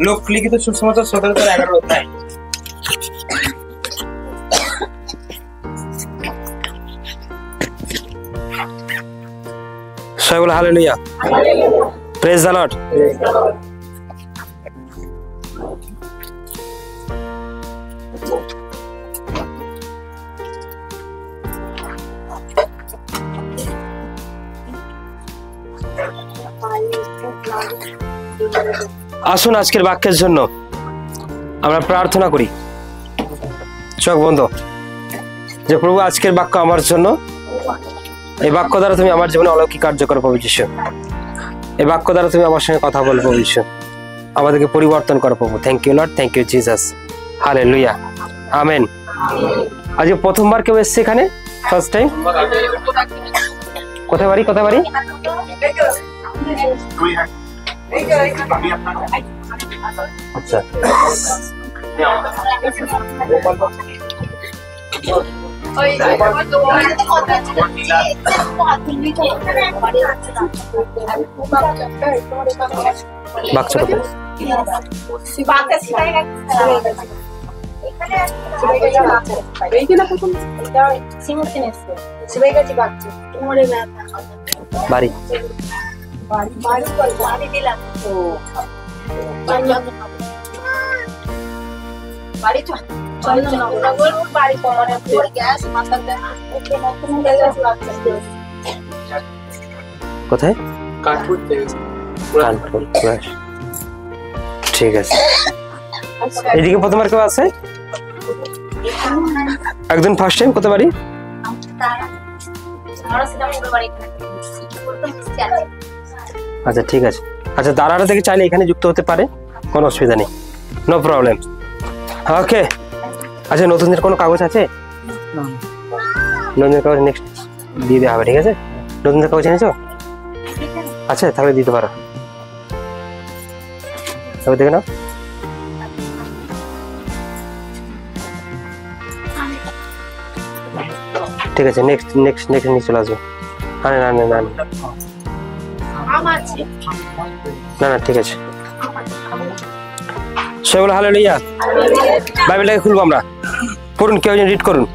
লোকলিখিত সুসমাচার 17-11 অধ্যায়। সবাই বলে হালেলুয়া, প্রেজ দ্য লর্ড। আসুন আজকের বাক্যের জন্য আমরা প্রার্থনা করি। চোখ বন্ধ। যে প্রভু, আজকের বাক্য আমার জন্য, এই বাক্য দ্বারা তুমি আমার জীবনে অলৌকিক কার্য করো প্রভু যীশু। এই বাক্য দ্বারা তুমি আমার সঙ্গে কথা বলো প্রভু যীশু, আমাদেরকে পরিবর্তন করো প্রভু। Thank you lord, thank you Jesus, hallelujah, amen. আজকে প্রথমবার কেউ এসছে এখানে, ফার্স্ট টাইম? কোথায় বাড়ি? কোথায় বাড়ি? আচ্ছা, বাচ্চা কোথায়? বাড়ি কোথায়? ঠিক আছে। এদিকে প্রথমবার কেউ আছে? একজন ফার্স্ট টাইম। কোথায় বাড়ি? আচ্ছা, ঠিক আছে। আচ্ছা, দাঁড়াটা থেকে চাইলে এখানে যুক্ত হতে পারে, কোনো অসুবিধা নেই, নো প্রবলেম। ওকে। আচ্ছা, নতুনদের কোনো কাগজ আছে? নতুনদের কাগজ নেক্সট দিয়ে দেওয়া হবে, ঠিক আছে? নতুনদের কাগজ এনেছো? আচ্ছা, তাহলে দিতে পারো। তবে দেখে নাও। ঠিক আছে, নেক্সট নেক্সট নেক্সট নিয়ে চলে আসবে। না না না না না না, ঠিক আছে। সে বলে হালেলুয়া। বাইবেলটাকে খুলবো আমরা, পড়ুন, কেউ রিড করুন।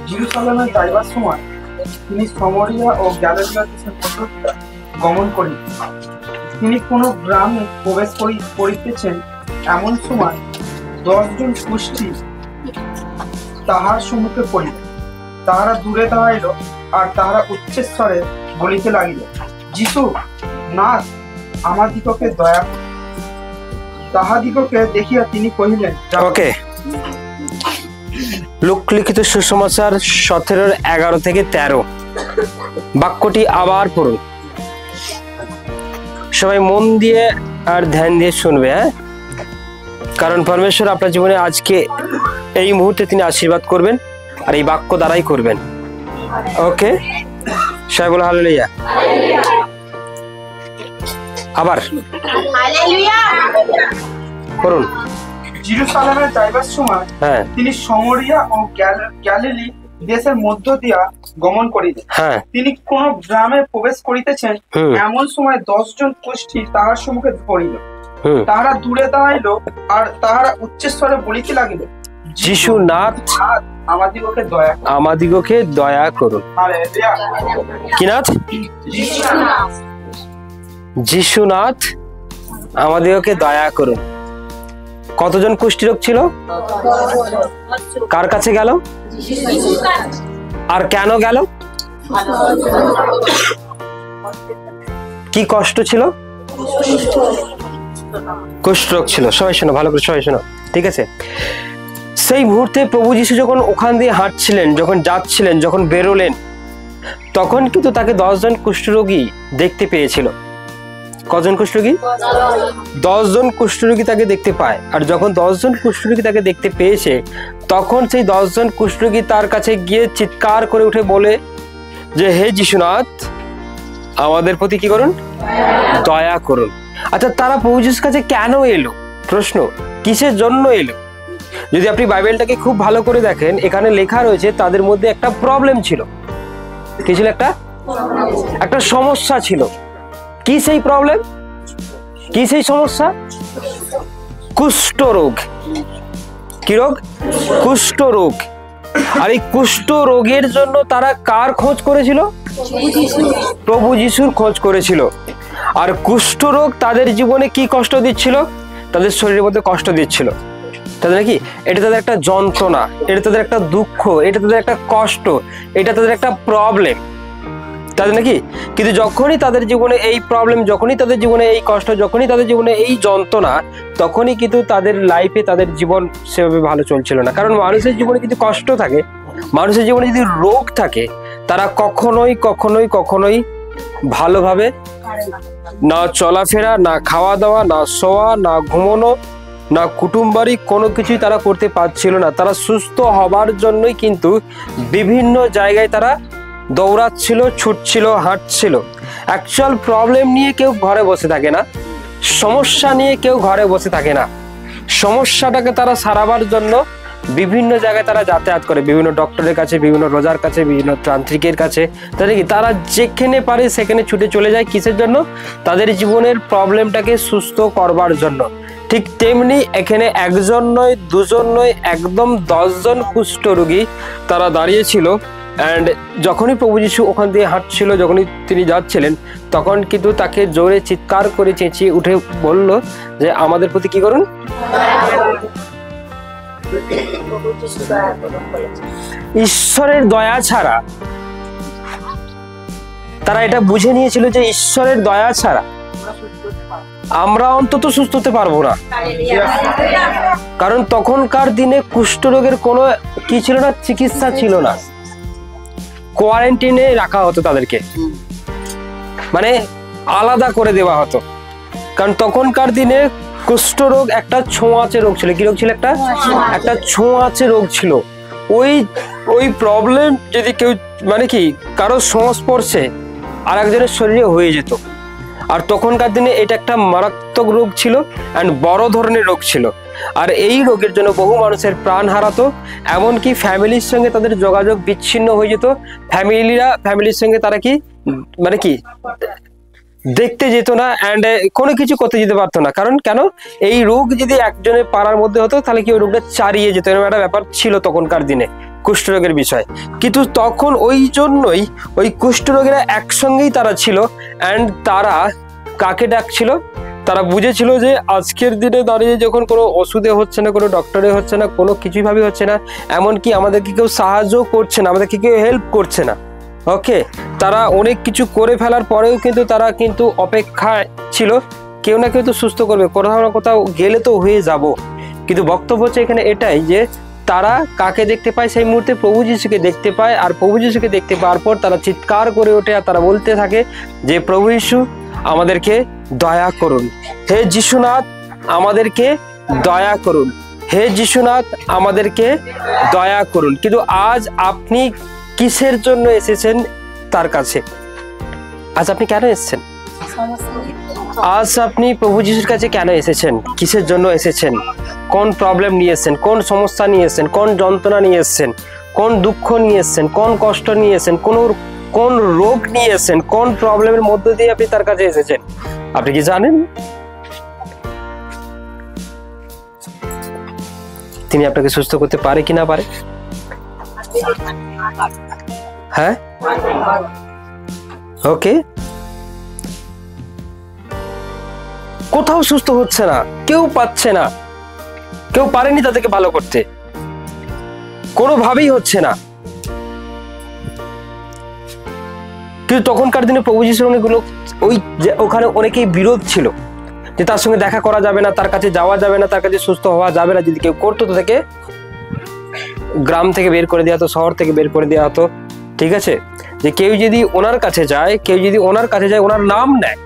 জেরুজালেমে যাইবার সময় তিনি সামরিয়া ও গ্যালিলিয়া দেশের মধ্য দিয়া গমন করিলেন। তিনি কোন গ্রামে প্রবেশ করিতেছেন, এমন সময় 10 জন কুষ্ঠী তাহার সম্মুখে পড়িল। তাহারা দূরে দাঁড়াইল, আর তাহারা উচ্চস্বরে বলিতে লাগিল, যীশু নাথ, আমাদিগকে দয়া। তাহাদিগকে দেখিয়া তিনি কহিলেন, ওকে। লোকলিখিত সুসমাচার 17-11 বাক্যটি আবার পড়ুন। সবাই মন দিয়ে আর ধ্যান দিয়ে শুনবে, হ্যাঁ? কারণ পরমেশ্বর আপনার জীবনে আজকে এই মুহূর্তে তিনি আশীর্বাদ করবেন, আর এই বাক্য দ্বারাই করবেন। ওকে, সবাই বলো হালেলুয়া। আবার পড়ুন। জেরুজালেমে যাইবার সময় তিনি সামরিয়া ও গ্যালিলি দেশের মধ্য দিয়া গমন করিলেন। তিনি কোন গ্রামে প্রবেশ করিতেছেন, এমন সময় 10 জন কুষ্ঠী তাহার সম্মুখে পড়িল। তাহারা দূরে দাঁড়াইল, আর তাহারা উচ্চস্বরে বলিতে লাগিল, যীশু নাথ, আমাদিগকে দয়া, আমাদিগকে দয়া করুন। কি নাথ? যীশু নাথ, আমাদিগকে দয়া করুন। কতজন কুষ্ঠরোগ ছিল? কার কাছে গেল? আর কেন গেল? কি কষ্ট ছিল? কুষ্ঠরোগ ছিল। সবাই শোনো, ভালো করে সবাই শোনো, ঠিক আছে? সেই মুহূর্তে প্রভু যীশু যখন ওখান দিয়ে হাঁটছিলেন, যখন যাচ্ছিলেন, যখন বেরোলেন, তখন কিন্তু তাকে 10 জন কুষ্ঠরোগী দেখতে পেয়েছিল। কজন কুষ্ঠরোগী? 10 জন কুষ্ঠরোগী তাকে দেখতে পায়। আর যখন 10 জন কুষ্ঠরোগী তাকে দেখতে পেয়েছে, তখন সেই 10 জন কুষ্ঠরোগী তার কাছে গিয়ে চিৎকার করে উঠে বলে যে, হে যিশুনাথ, আমাদের প্রতি কি করুন? দয়া করুন। আচ্ছা, তারা প্রভু যিশুর কাছে কেন এলো? প্রশ্ন, কিসের জন্য এলো? যদি আপনি বাইবেলটাকে খুব ভালো করে দেখেন, এখানে লেখা রয়েছে তাদের মধ্যে একটা প্রবলেম ছিল। কি ছিল? একটা একটা সমস্যা ছিল। কি সেই প্রবলেম, কি সেই সমস্যা? কুষ্ঠ রোগ। কি রোগ? কুষ্ঠ রোগ। আর এই কুষ্ঠ রোগের জন্য তারা কার খোঁজ করেছিল? প্রভু যিশুর খোঁজ করেছিল। আর কুষ্ঠ রোগ তাদের জীবনে কি কষ্ট দিচ্ছিল? তাদের শরীরের মধ্যে কষ্ট দিচ্ছিল। তাদের কি এটা তাদের একটা যন্ত্রণা, এটা তাদের একটা দুঃখ, এটা তাদের একটা কষ্ট, এটা তাদের একটা প্রবলেম, তাদের নাকি। কিন্তু যখনই তাদের জীবনে এই প্রবলেম, যখনই তাদের জীবনে এই কষ্ট, যখনই তাদের জীবনে এই যন্ত্রণা, তখনই কিন্তু তাদের লাইফে তাদের জীবন সেভাবে ভালো চলছিল না। কারণ মানুষের জীবনে যদি কষ্ট থাকে, মানুষের জীবনে যদি রোগ থাকে, তারা কখনোই কখনোই কখনোই ভালোভাবে না চলাফেরা, না খাওয়া দাওয়া, না শোয়া, না ঘুমানো, না কুটুম্বারি কোনো কিছুই তারা করতে পারছিল না। তারা সুস্থ হবার জন্যই কিন্তু বিভিন্ন জায়গায় তারা দৌড়াচ্ছিল, ছুটছিল, হাঁটছিল। অ্যাকচুয়াল প্রবলেম নিয়ে কেউ ঘরে বসে থাকে না, সমস্যা নিয়ে কেউ ঘরে বসে থাকে না। সমস্যাটাকে তারা সারাবার জন্য বিভিন্ন জায়গায় তারা যাতায়াত করে, বিভিন্ন ডক্টরের কাছে, বিভিন্ন রোজার কাছে, বিভিন্ন তান্ত্রিকের কাছে। তাদের কি তারা যেখানে পারে সেখানে ছুটে চলে যায়। কিসের জন্য? তাদের জীবনের প্রবলেমটাকে সুস্থ করবার জন্য। ঠিক তেমনি এখানে একজন নয়, দুজন নয়, একদম 10 জন কুষ্ঠ রোগী তারা দাঁড়িয়েছিল। অ্যান্ড যখনই প্রভু যিশু ওখান দিয়ে হাঁটছিল, যখনই তিনি যাচ্ছিলেন, তখন কিন্তু তাকে জোরে চিৎকার করে চেঁচিয়ে উঠে বলল যে আমাদের প্রতি কি করুন। ঈশ্বরের দয়া ছাড়া তারা এটা বুঝে নিয়েছিল যে ঈশ্বরের দয়া ছাড়া আমরা অন্তত সুস্থ হতে পারবো না। কারণ তখনকার দিনে কুষ্ঠরোগের কোনো কি ছিল না, চিকিৎসা ছিল না। কোয়ারেন্টাইনে রাখা হতো তাদেরকে, মানে আলাদা করে দেওয়া হতো। কারণ তখনকার দিনে কুষ্ঠরোগ একটা ছোঁয়াচে রোগ ছিল। কি রোগ ছিল? একটা ছোঁয়াচে রোগ ছিল। ওই প্রবলেম যদি কেউ মানে কি কারো সংস্পর্শে আর একজনের শরীরে হয়ে যেত। আর তখনকার দিনে এটা একটা মারাত্মক রোগ ছিল অ্যান্ড বড় ধরনের রোগ ছিল। আর এই রোগের জন্য বহু মানুষের প্রাণ হারাতো, এমনকি ফ্যামিলির সঙ্গে তাদের যোগাযোগ বিচ্ছিন্ন হয়ে যেত। ফ্যামিলির সঙ্গে তারা কি মানে কি দেখতে যেত না অ্যান্ড কোনো কিছু করতে যেতে পারতো না। কারণ কেন? এই রোগ যদি একজনের পাড়ার মধ্যে হতো তাহলে কি ওই রোগটা চারিয়ে যেত, এরকম একটা ব্যাপার ছিল তখনকার দিনে কুষ্ঠরোগের বিষয়। কিন্তু তখন ওই জন্যই ওই কুষ্ঠরোগীরা একসঙ্গেই তারা ছিল। অ্যান্ড তারা কাকে ডাকছিল? তারা বুঝেছিল যে আজকের দিনে দাঁড়িয়ে যখন কোনো ওষুধে হচ্ছে না, কোনো ডক্টরে হচ্ছে না, কোনো কিছুই ভাবে হচ্ছে না, এমনকি আমাদেরকে কেউ সাহায্য করছে না, আমাদেরকে কেউ হেল্প করছে না। ওকে, তারা অনেক কিছু করে ফেলার পরেও কিন্তু তারা কিন্তু অপেক্ষায় ছিল, কেউ না কেউ তো সুস্থ করবে, কোথাও না কোথাও গেলে তো হয়ে যাব। কিন্তু বক্তব্য হচ্ছে এখানে এটাই যে তারা কাকে দেখতে পায়? সেই মুহূর্তে প্রভু যিশুকে দেখতে পায়। আর প্রভু যিশুকে দেখতে পাওয়ার পর তারা চিৎকার করে ওঠে আর তারা বলতে থাকে যে প্রভু যিশু আমাদেরকে দয়া করুন, হে যিশুনাথ আমাদেরকে দয়া করুন, হে যিশুনাথ আমাদেরকে দয়া করুন। কিন্তু আজ আপনি কিসের জন্য এসেছেন তার কাছে? আজ আপনি কেন এসেছেন? আজ আপনি প্রভু যিশুর কাছে কেন এসেছেন? কিসের জন্য এসেছেন? কোন প্রবলেম নিয়ে এসেছেন? কোন সমস্যা নিয়ে এসেছেন? কোন যন্ত্রণা নিয়ে এসেছেন? কোন দুঃখ নিয়ে এসেছেন? কোন কষ্ট নিয়ে এসেছেন? কোন রোগ নিয়ে এসেছেন? কোন প্রবলেমের মধ্য দিয়ে আপনি তার কাছে এসেছেন? আপনি কি জানেন? তিনি আপনাকে সুস্থ করতে পারে কি না পারে? হ্যাঁ, ওকে। কোথাও সুস্থ হচ্ছে না, কেউ পাচ্ছে না, কেউ পারেনি তাদেরকে ভালো করতে, কোনোভাবেই হচ্ছে না। কিন্তু তখনকার দিনে প্রভু যিশুর অনেকগুলো ওখানে অনেকেই বিরোধ ছিল যে তার সঙ্গে দেখা করা যাবে না, তার কাছে যাওয়া যাবে না, তার কাছে সুস্থ হওয়া যাবে না। যদি কেউ করতো তো তাকে গ্রাম থেকে বের করে দেওয়া হতো, শহর থেকে বের করে দেওয়া হতো। ঠিক আছে, যে কেউ যদি ওনার কাছে যায়, ওনার নাম নেয়,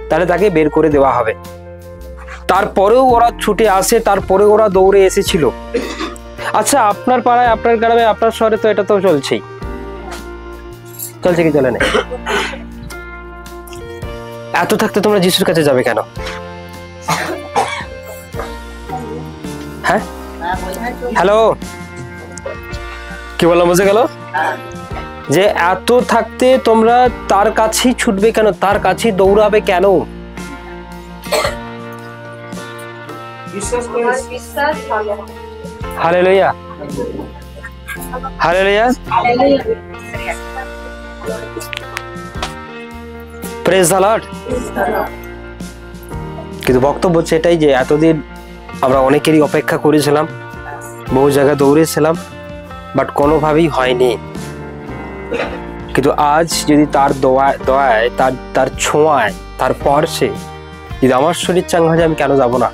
তাহলে তাকে বের করে দেওয়া হবে। তারপরেও ওরা ছুটে আসে, তারপরে ওরা দৌড়ে এসেছিল। আচ্ছা, আপনার পাড়ায়, আপনার গ্রামে, আপনার শহরে তো এটা তো চলছেই, চলছে কি চলে না? এত থাকতে তোমরা যিশুর কাছে যাবে কেন? হ্যাঁ, হ্যালো, কি বললাম বুঝে গেল? যে এত থাকতে তোমরা তার কাছেই ছুটবে কেন, তার কাছেই দৌড়াবে কেন? Hallelujah, hallelujah, praise the lord. কিন্তু বক্তব্য হচ্ছে এটাই যে এতদিন আমরা অনেকেরই অপেক্ষা করেছিলাম, বহু জায়গায় দৌড়েছিলাম, বাট কোনোভাবেই হয়নি। কিন্তু আজ যদি তার দয়ায়, তার ছোঁয়ায়, তার স্পর্শে যদি আমার শরীর চাঙ্গা হয়, আমি কেন যাব না?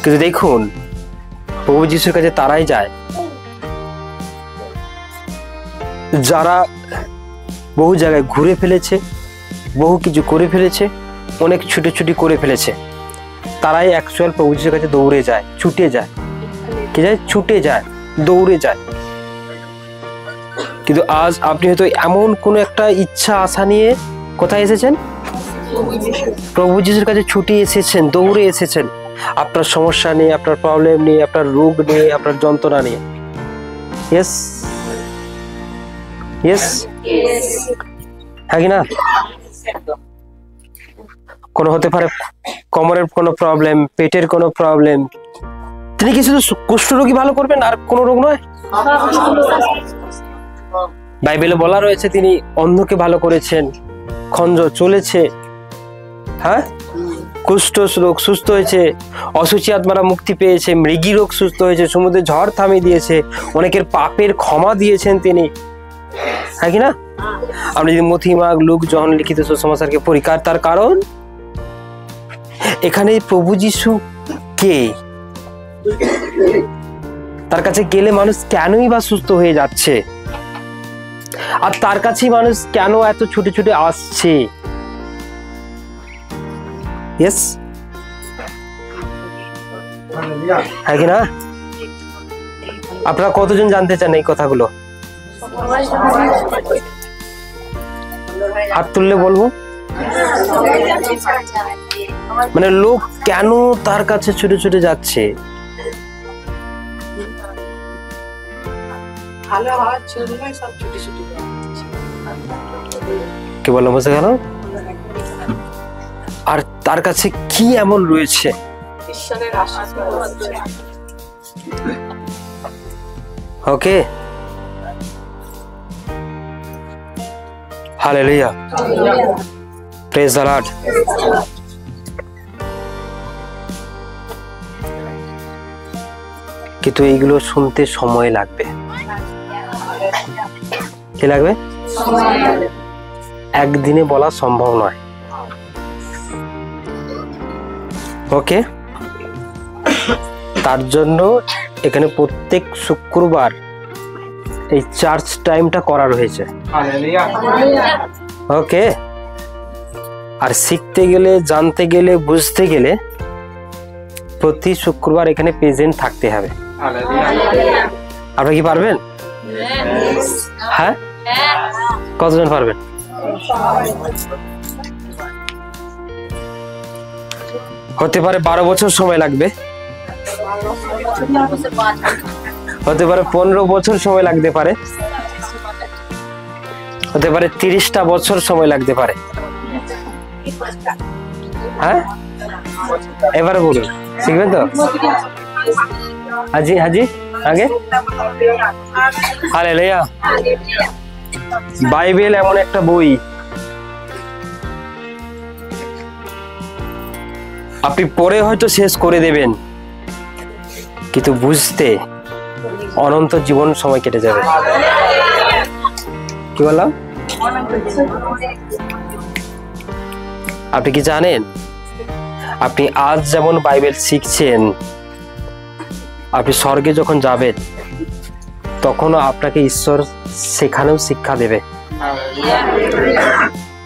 কিন্তু দেখুন, প্রভু যিশুর কাছে তারাই যায় যারা বহু জায়গায় ঘুরে ফেলেছে, বহু কিছু করে ফেলেছে, অনেক ছুটোছুটি করে ফেলেছে। তারাই অ্যাকচুয়াল প্রভু যিশুর কাছে দৌড়ে যায়, ছুটে যায়, কি যায়, ছুটে যায়, দৌড়ে যায়। কিন্তু আজ আপনি হয়তো এমন কোনো একটা ইচ্ছা আশা নিয়ে কোথায় এসেছেন? প্রভু যিশুর কাছে ছুটে এসেছেন, দৌড়ে এসেছেন, আপনার সমস্যা নিয়ে, আপনার প্রবলেম নিয়ে, আপনার রোগ নিয়ে, আপনার যন্ত্রণা নিয়ে। ইয়েস, ইয়েস, হ্যাঁ কি না? কোনো হতে পারে কোমরের কোনো প্রবলেম, পেটের কোনো প্রবলেম। তিনি কি শুধু কুষ্ঠরোগী ভালো করবেন আর কোনো রোগ নয়? বাইবেলে বলা রয়েছে তিনি অন্ধকে ভালো করেছেন, খঞ্জ চলেছে, হ্যাঁ, কুষ্ঠ রোগ সুস্থ হয়েছে, অসুচি আত্মারা মুক্তি পেয়েছে, মৃগী রোগ সুস্থ হয়েছে, সমুদ্রে ঝড় থামিয়ে দিয়েছে, অনেকের পাপের ক্ষমা দিয়েছেন তিনি, হ্যাঁ কি না? আপনি যদি মথি, মার্ক, লুক, জন লিখিত সুসমাচারকে পরিকার, তার কারণ এখানে প্রভু যিশু কে? তার কাছে গেলে মানুষ কেনই বা সুস্থ হয়ে যাচ্ছে, আর তার কাছেই মানুষ কেন এত ছুটে ছুটে আসছে? ইয়েস, হ্যাঁ কি না? আপনারা কতজন জানতে চান এই কথাগুলো? হাত তুললে বলবো। মানে লোক কেন তার কাছে ছুটে ছুটে যাচ্ছে? কি বললাম, বুঝতে গেল? আর তার কাছে কি এমন রয়েছে? ওকে, হালেলুয়া, প্রেজ দ্য লর্ড। কিন্তু এইগুলো শুনতে সময় লাগবে। কি লাগবে? একদিনে বলা সম্ভব নয়। ওকে, তার জন্য এখানে প্রত্যেক শুক্রবার এই চার্চ টাইমটা করা রয়েছে। ওকে, আর শিখতে গেলে, জানতে গেলে, বুঝতে গেলে প্রতি শুক্রবার এখানে প্রেজেন্ট থাকতে হবে। আপনারা কি পারবেন? হ্যাঁ, কতজন পারবেন? হতে পারে 12 বছর সময় লাগবে, হতে পারে 15 বছর সময় লাগতে পারে, হতে পারে 30টা বছর সময় লাগতে পারে। হ্যাঁ, এবারে বলুন, শিখবেন তো? হাজি, হাজি, আগে। হালেলুয়া। বাইবেল এমন একটা বই, আপনি পড়ে হয়তো শেষ করে দেবেন, কিন্তু বুঝতে অনন্ত জীবন সময় কেটে যাবে। কি বললাম? আপনি কি জানেন, আপনি আজ যেমন বাইবেল শিখছেন, আপনি স্বর্গে যখন যাবেন তখনও আপনাকে ঈশ্বর সেখানেও শিক্ষা দেবে,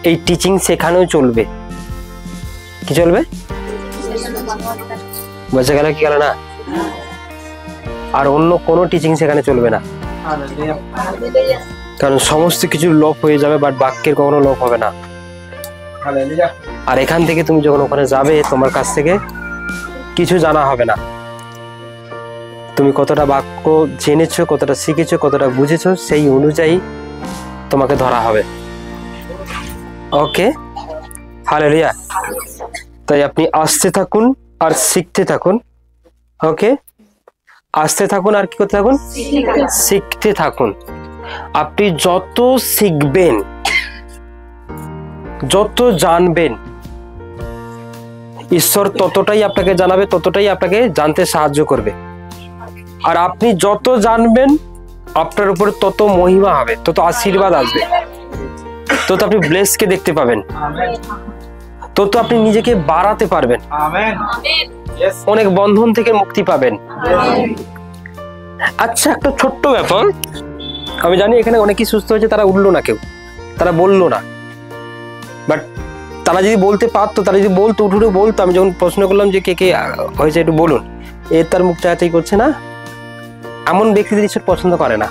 এই টিচিং সেখানেও চলবে। কি চলবে? বোঝা গেল কি গেল না? আর অন্য কোনো টিচিং সেখানে চলবে না, কারণ সমস্ত কিছু লোপ হয়ে যাবে, বাট বাক্যের কখনো লোপ হবে না। আর এখান থেকে তুমি যখন ওখানে যাবে, তোমার কাছ থেকে কিছু জানা হবে না, তুমি কতটা বাক্য জেনেছো, কতটা শিখেছো, কতটা বুঝেছো, সেই অনুযায়ী তোমাকে ধরা হবে। ওকে, হালেলুয়া। তাই আপনি আসতে থাকুন আর শিখতে থাকুন। ওকে, আসতে থাকুন আর কি করতে থাকুন? শিখতে থাকুন। আপনি যত শিখবেন, যত জানবেন, ঈশ্বর ততটাই আপনাকে জানাবে, ততটাই আপনাকে জানতে সাহায্য করবে। আর আপনি যত জানবেন আপনার উপরে তত মহিমা হবে, তত আশীর্বাদ আসবে, তত আপনি ব্লেসকে দেখতে পাবেন, তত আপনি নিজেকে বাড়াতে পারবেন, অনেক বন্ধন থেকে মুক্তি পাবেন। আচ্ছা, একটা ছোট্ট ব্যাপার, আমি জানি এখানে অনেকেই সুস্থ হয়েছে, তারা উঠলো না, কেউ তারা বললো না, বাট তারা যদি বলতে পারতো, তারা যদি বলতো, উঠে বলতো, আমি যখন প্রশ্ন করলাম যে কে কে হয়েছে একটু বলুন, তার মুখ চাচাই করছে না। এমন ব্যক্তিদের ঈশ্বর পছন্দ করে না।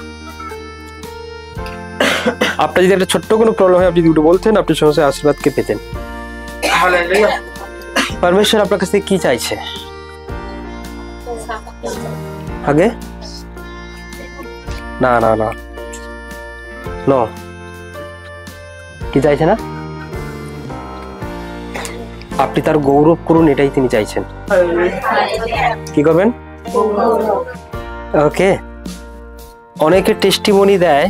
আপনার যদি একটা ছোট্ট কোনো প্রবলেম হয়, আপনি যদি বলতেন, আপনি সহজে আশীর্বাদকে পেতেন। পরমেশ্বর আপনার কাছ থেকে কি চাইছে? আগে না না না নো, কি চাইছে না? আপনি তার গৌরব করুন, এটাই তিনি চাইছেন। কি করবেন? ওকে, অনেকে টেস্টিমনি দেয়,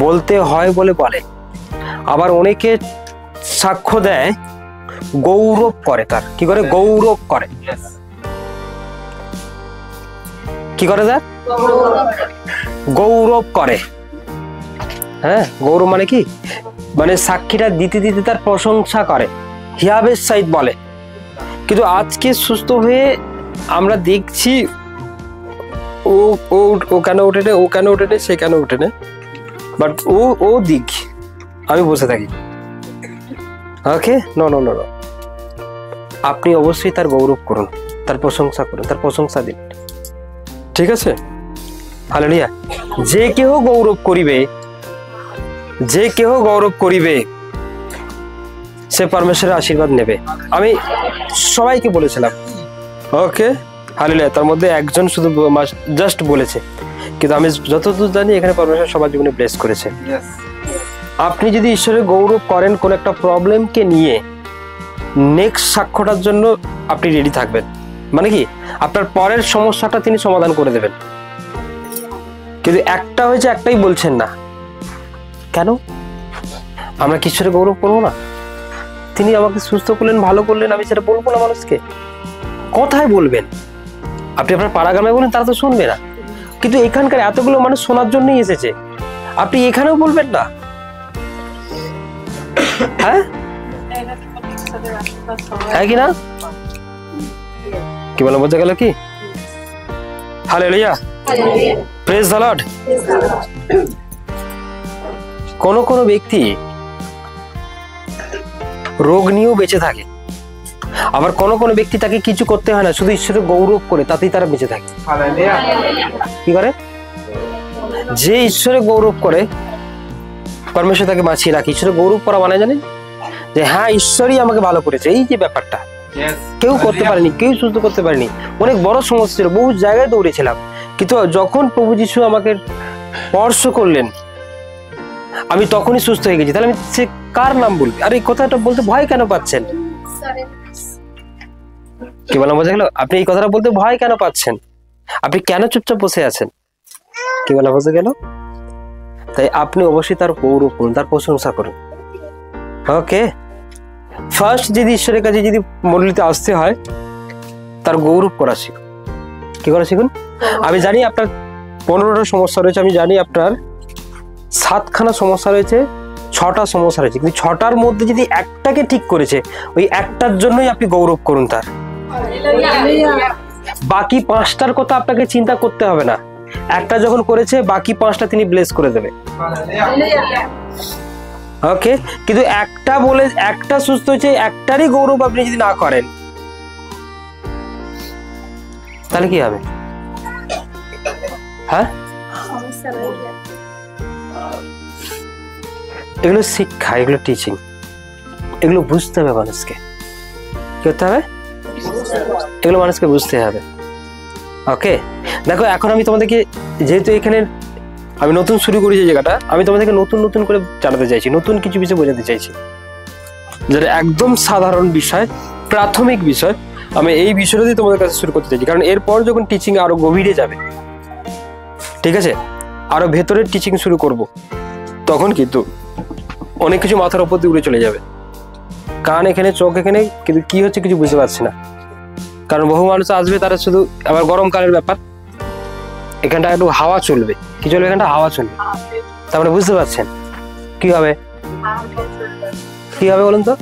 বলতে হয় বলে বলে, আবার অনেকে সাক্ষ্য দেয়, গৌরব করে, তার কি করে? গৌরব করে। কি করে? তার গৌরব করে। হ্যাঁ, গৌরব মানে কি? মানে সাক্ষীটা দিতে দিতে তার প্রশংসা করে, হিয়াবের সাইড বলে। কিন্তু আজকে সুস্থ হয়ে আমরা দেখছি, ও ও ও কেন ওঠেনে, ও কেন ওঠেনে, সে কেন ওঠেনে, বাট ও দিক আমি বসে থাকি। ওকে, নো নো নো, আপনি অবশ্যই তার গৌরব করুন, তার প্রশংসা করুন, তার প্রশংসা দিন। ঠিক আছে? হালেলুয়া। যে কেহ গৌরব করিবে, যে কেহ গৌরব করিবে, সে পরমেশ্বরের আশীর্বাদ নেবে। আমি সবাইকে বলেছিলাম। ওকে, হালেলুয়া। তার মধ্যে একজন শুধু জাস্ট বলেছে, কিন্তু আমি যতদূর জানি এখানে পরমেশ্বর সবার জীবনে ব্লেস করেছে। আপনি যদি ঈশ্বরের গৌরব করেন কোন একটা প্রবলেমকে নিয়ে, নেক্সট সাক্ষ্যটার জন্য আপনি রেডি থাকবেন। মানে কি, আপনার পরের সমস্যাটা তিনি সমাধান করে দেবেন। কিন্তু একটা হয়েছে, একটাই বলছেন না কেন? আমরা কি ঈশ্বরের গৌরব করবো না? তিনি আমাকে সুস্থ করলেন, ভালো করলেন, আমি সেটা বলবো না মানুষকে? কথায় বলবেন, আপনি আপনার পাড়া গ্রামে বলেন, তারা তো শুনবে না। কিন্তু এখানকার এতগুলো মানুষ শোনার জন্যই এসেছে, আপনি এখানেও বলবেন না? হ্যাঁ, হ্যাঁ কি না? কি বলো, বোঝা গেল কি? Hallelujah, praise the lord. কোন ব্যক্তি রোগ নিয়েও বেঁচে থাকে, আবার কোন ব্যক্তি তাকে কিছু করতে হয় না, শুধু ঈশ্বরের গৌরব করে তাতেই তারা বেঁচে থাকে। কি করে? যে ঈশ্বরের গৌরব করে, পরমেশ্বর তাকে বাঁচিয়ে রাখে। ঈশ্বরের গৌরব করা মানে জানেন যে হ্যাঁ, ঈশ্বরই আমাকে ভালো করেছে। এই যে ব্যাপারটা কেউ করতে পারেনি, কেউ সুস্থ করতে পারেনি, অনেক বড় সমস্যা ছিল, বহু জায়গায় দৌড়েছিলাম, কিন্তু যখন প্রভু যিশু আমাকে স্পর্শ করলেন, আমি তখনই সুস্থ হয়ে গেছি। তাহলে আমি সে কার নাম বলবো? আর এই কথাটা বলতে ভয় কেন পাচ্ছেন? কি বললাম, বোঝা গেল? আপনি এই কথাটা বলতে ভয় কেন পাচ্ছেন? আপনি কেন চুপচাপ বসে আছেন? কি বলা, বোঝা গেল? তাই আপনি অবশ্যই তার গৌরব করুন, তার প্রশংসা করুন। ওকে, ফার্স্ট যদি ঈশ্বরের কাছে যদি মণ্ডলীতে আসতে হয়, তার গৌরব করা শিখুন। কি করা শিখুন? আমি জানি আপনার 15টা সমস্যা রয়েছে, আমি জানি আপনার 7খানা সমস্যা রয়েছে, 6টা সমস্যা রয়েছে, কিন্তু 6টার মধ্যে যদি একটাকে ঠিক করেছে, ওই একটার জন্যই আপনি গৌরব করুন তার। বাকি 5টার কথা আপনাকে চিন্তা করতে হবে না। একটা যখন করেছে, বাকি 5টা তিনি ব্লেস করে দেবে। ওকে, কিন্তু একটা বলে একটা সুস্থ হয়েছে, একটারই গৌরব আপনি যদি না করেন, তাহলে কি হবে? হ্যাঁ, এগুলো শিক্ষা, এগুলো টিচিং, এগুলো বুঝতে হবে মানুষকে। কি করতে হবে? এগুলো মানুষকে বুঝতে হবে। ওকে, দেখো এখন আমি তোমাদেরকে, যেহেতু এখানে আমি নতুন শুরু করেছি জায়গাটা, আমি তোমাদেরকে নতুন নতুন করে জানাতে চাইছি, নতুন কিছু বিষয় বোঝাতে চাইছি, যেটা একদম সাধারণ বিষয়, প্রাথমিক বিষয়। আমি এই বিষয়টা দিয়ে তোমাদের কাছে শুরু করতে চাইছি, কারণ এরপর যখন টিচিং আরো গভীরে যাবে, ঠিক আছে, আরো ভেতরের টিচিং শুরু করব, তখন কিন্তু অনেক কিছু মাথার উপর দিয়ে উড়ে চলে যাবে। কান এখানে, চোখ এখানে, কিন্তু কি হচ্ছে কিছু বুঝতে পারছি না, কারণ বহু মানুষ আসবে, তারা শুধু, আবার গরমকালের ব্যাপার, এখানটা একটু হাওয়া চলবে, কি চলবে, এখানটা হাওয়া চলবে, তারপরে বুঝতে পারছেন কি হবে, কি হবে বলুন তো?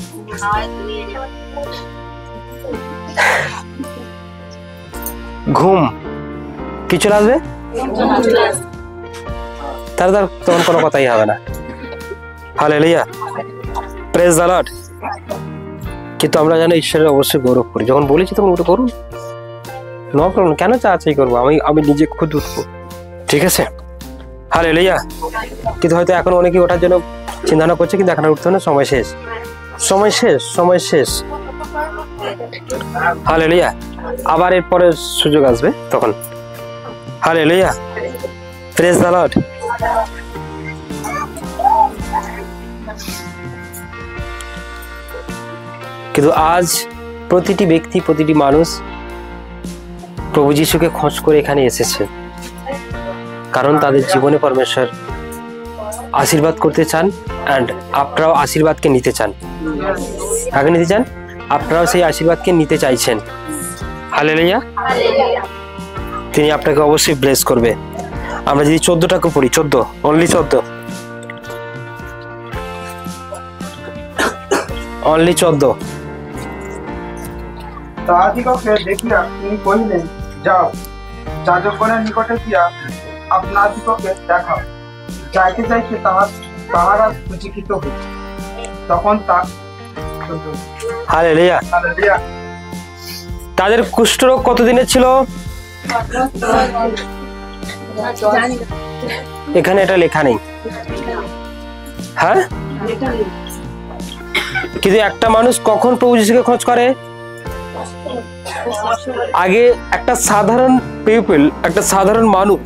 ঘুম কি চলে আসবে, তার তখন কোনো কথাই হবে না। Hallelujah, praise the lord. কিন্তু আমরা জানি ঈশ্বরের অবশ্যই গৌরব করি, যখন বলেছি তখন ওটা করুন, নো প্রবলেম, কেন চাচ্ছি করবো, আমি নিজে খুদ উঠবো, ঠিক আছে। হালেলুয়া। কিন্তু হয়তো এখন অনেকেই ওঠার জন্য চিন্তা ভাবনা করছে, কিন্তু এখন আর উঠতে না, সময় শেষ, সময় শেষ, সময় শেষ। হালেলুয়া। আবার এরপরে সুযোগ আসবে তখন। Hallelujah, praise the lord. কিন্তু আজ প্রতিটি ব্যক্তি, প্রতিটি মানুষ প্রভু যিশুকে খোঁজ করে এখানে এসেছে, কারণ তাদের জীবনে পরমেশ্বর আশীর্বাদ করতে চান, অ্যান্ড আপনারাও আশীর্বাদকে নিতে চান। কাকে নিতে চান? আপনারাও সেই আশীর্বাদকে নিতে চাইছেন। হালেলুয়া। তিনি আপনাকে অবশ্যই ব্লেস করবে। আমরা যদি 14টাকে পড়ি, 14, অনলি 14, অনলি 14। তাহাদিগকে দেখিয়া তিনি কহিলেন, যাও, যাজকগণের নিকটে গিয়া আপনাদিগকে দেখাও। যাইতে যাইতে তাহারা সূচীকৃত হইল। তখন হালেলুয়া। তাদের কুষ্ঠরোগ কতদিনের ছিল? এখানে এটা লেখা নেই। হ্যাঁ, কিন্তু একটা মানুষ কখন প্রভু যিশুকে খোঁজ করে? আগে একটা সাধারণ পিপল, একটা সাধারণ মানুষ,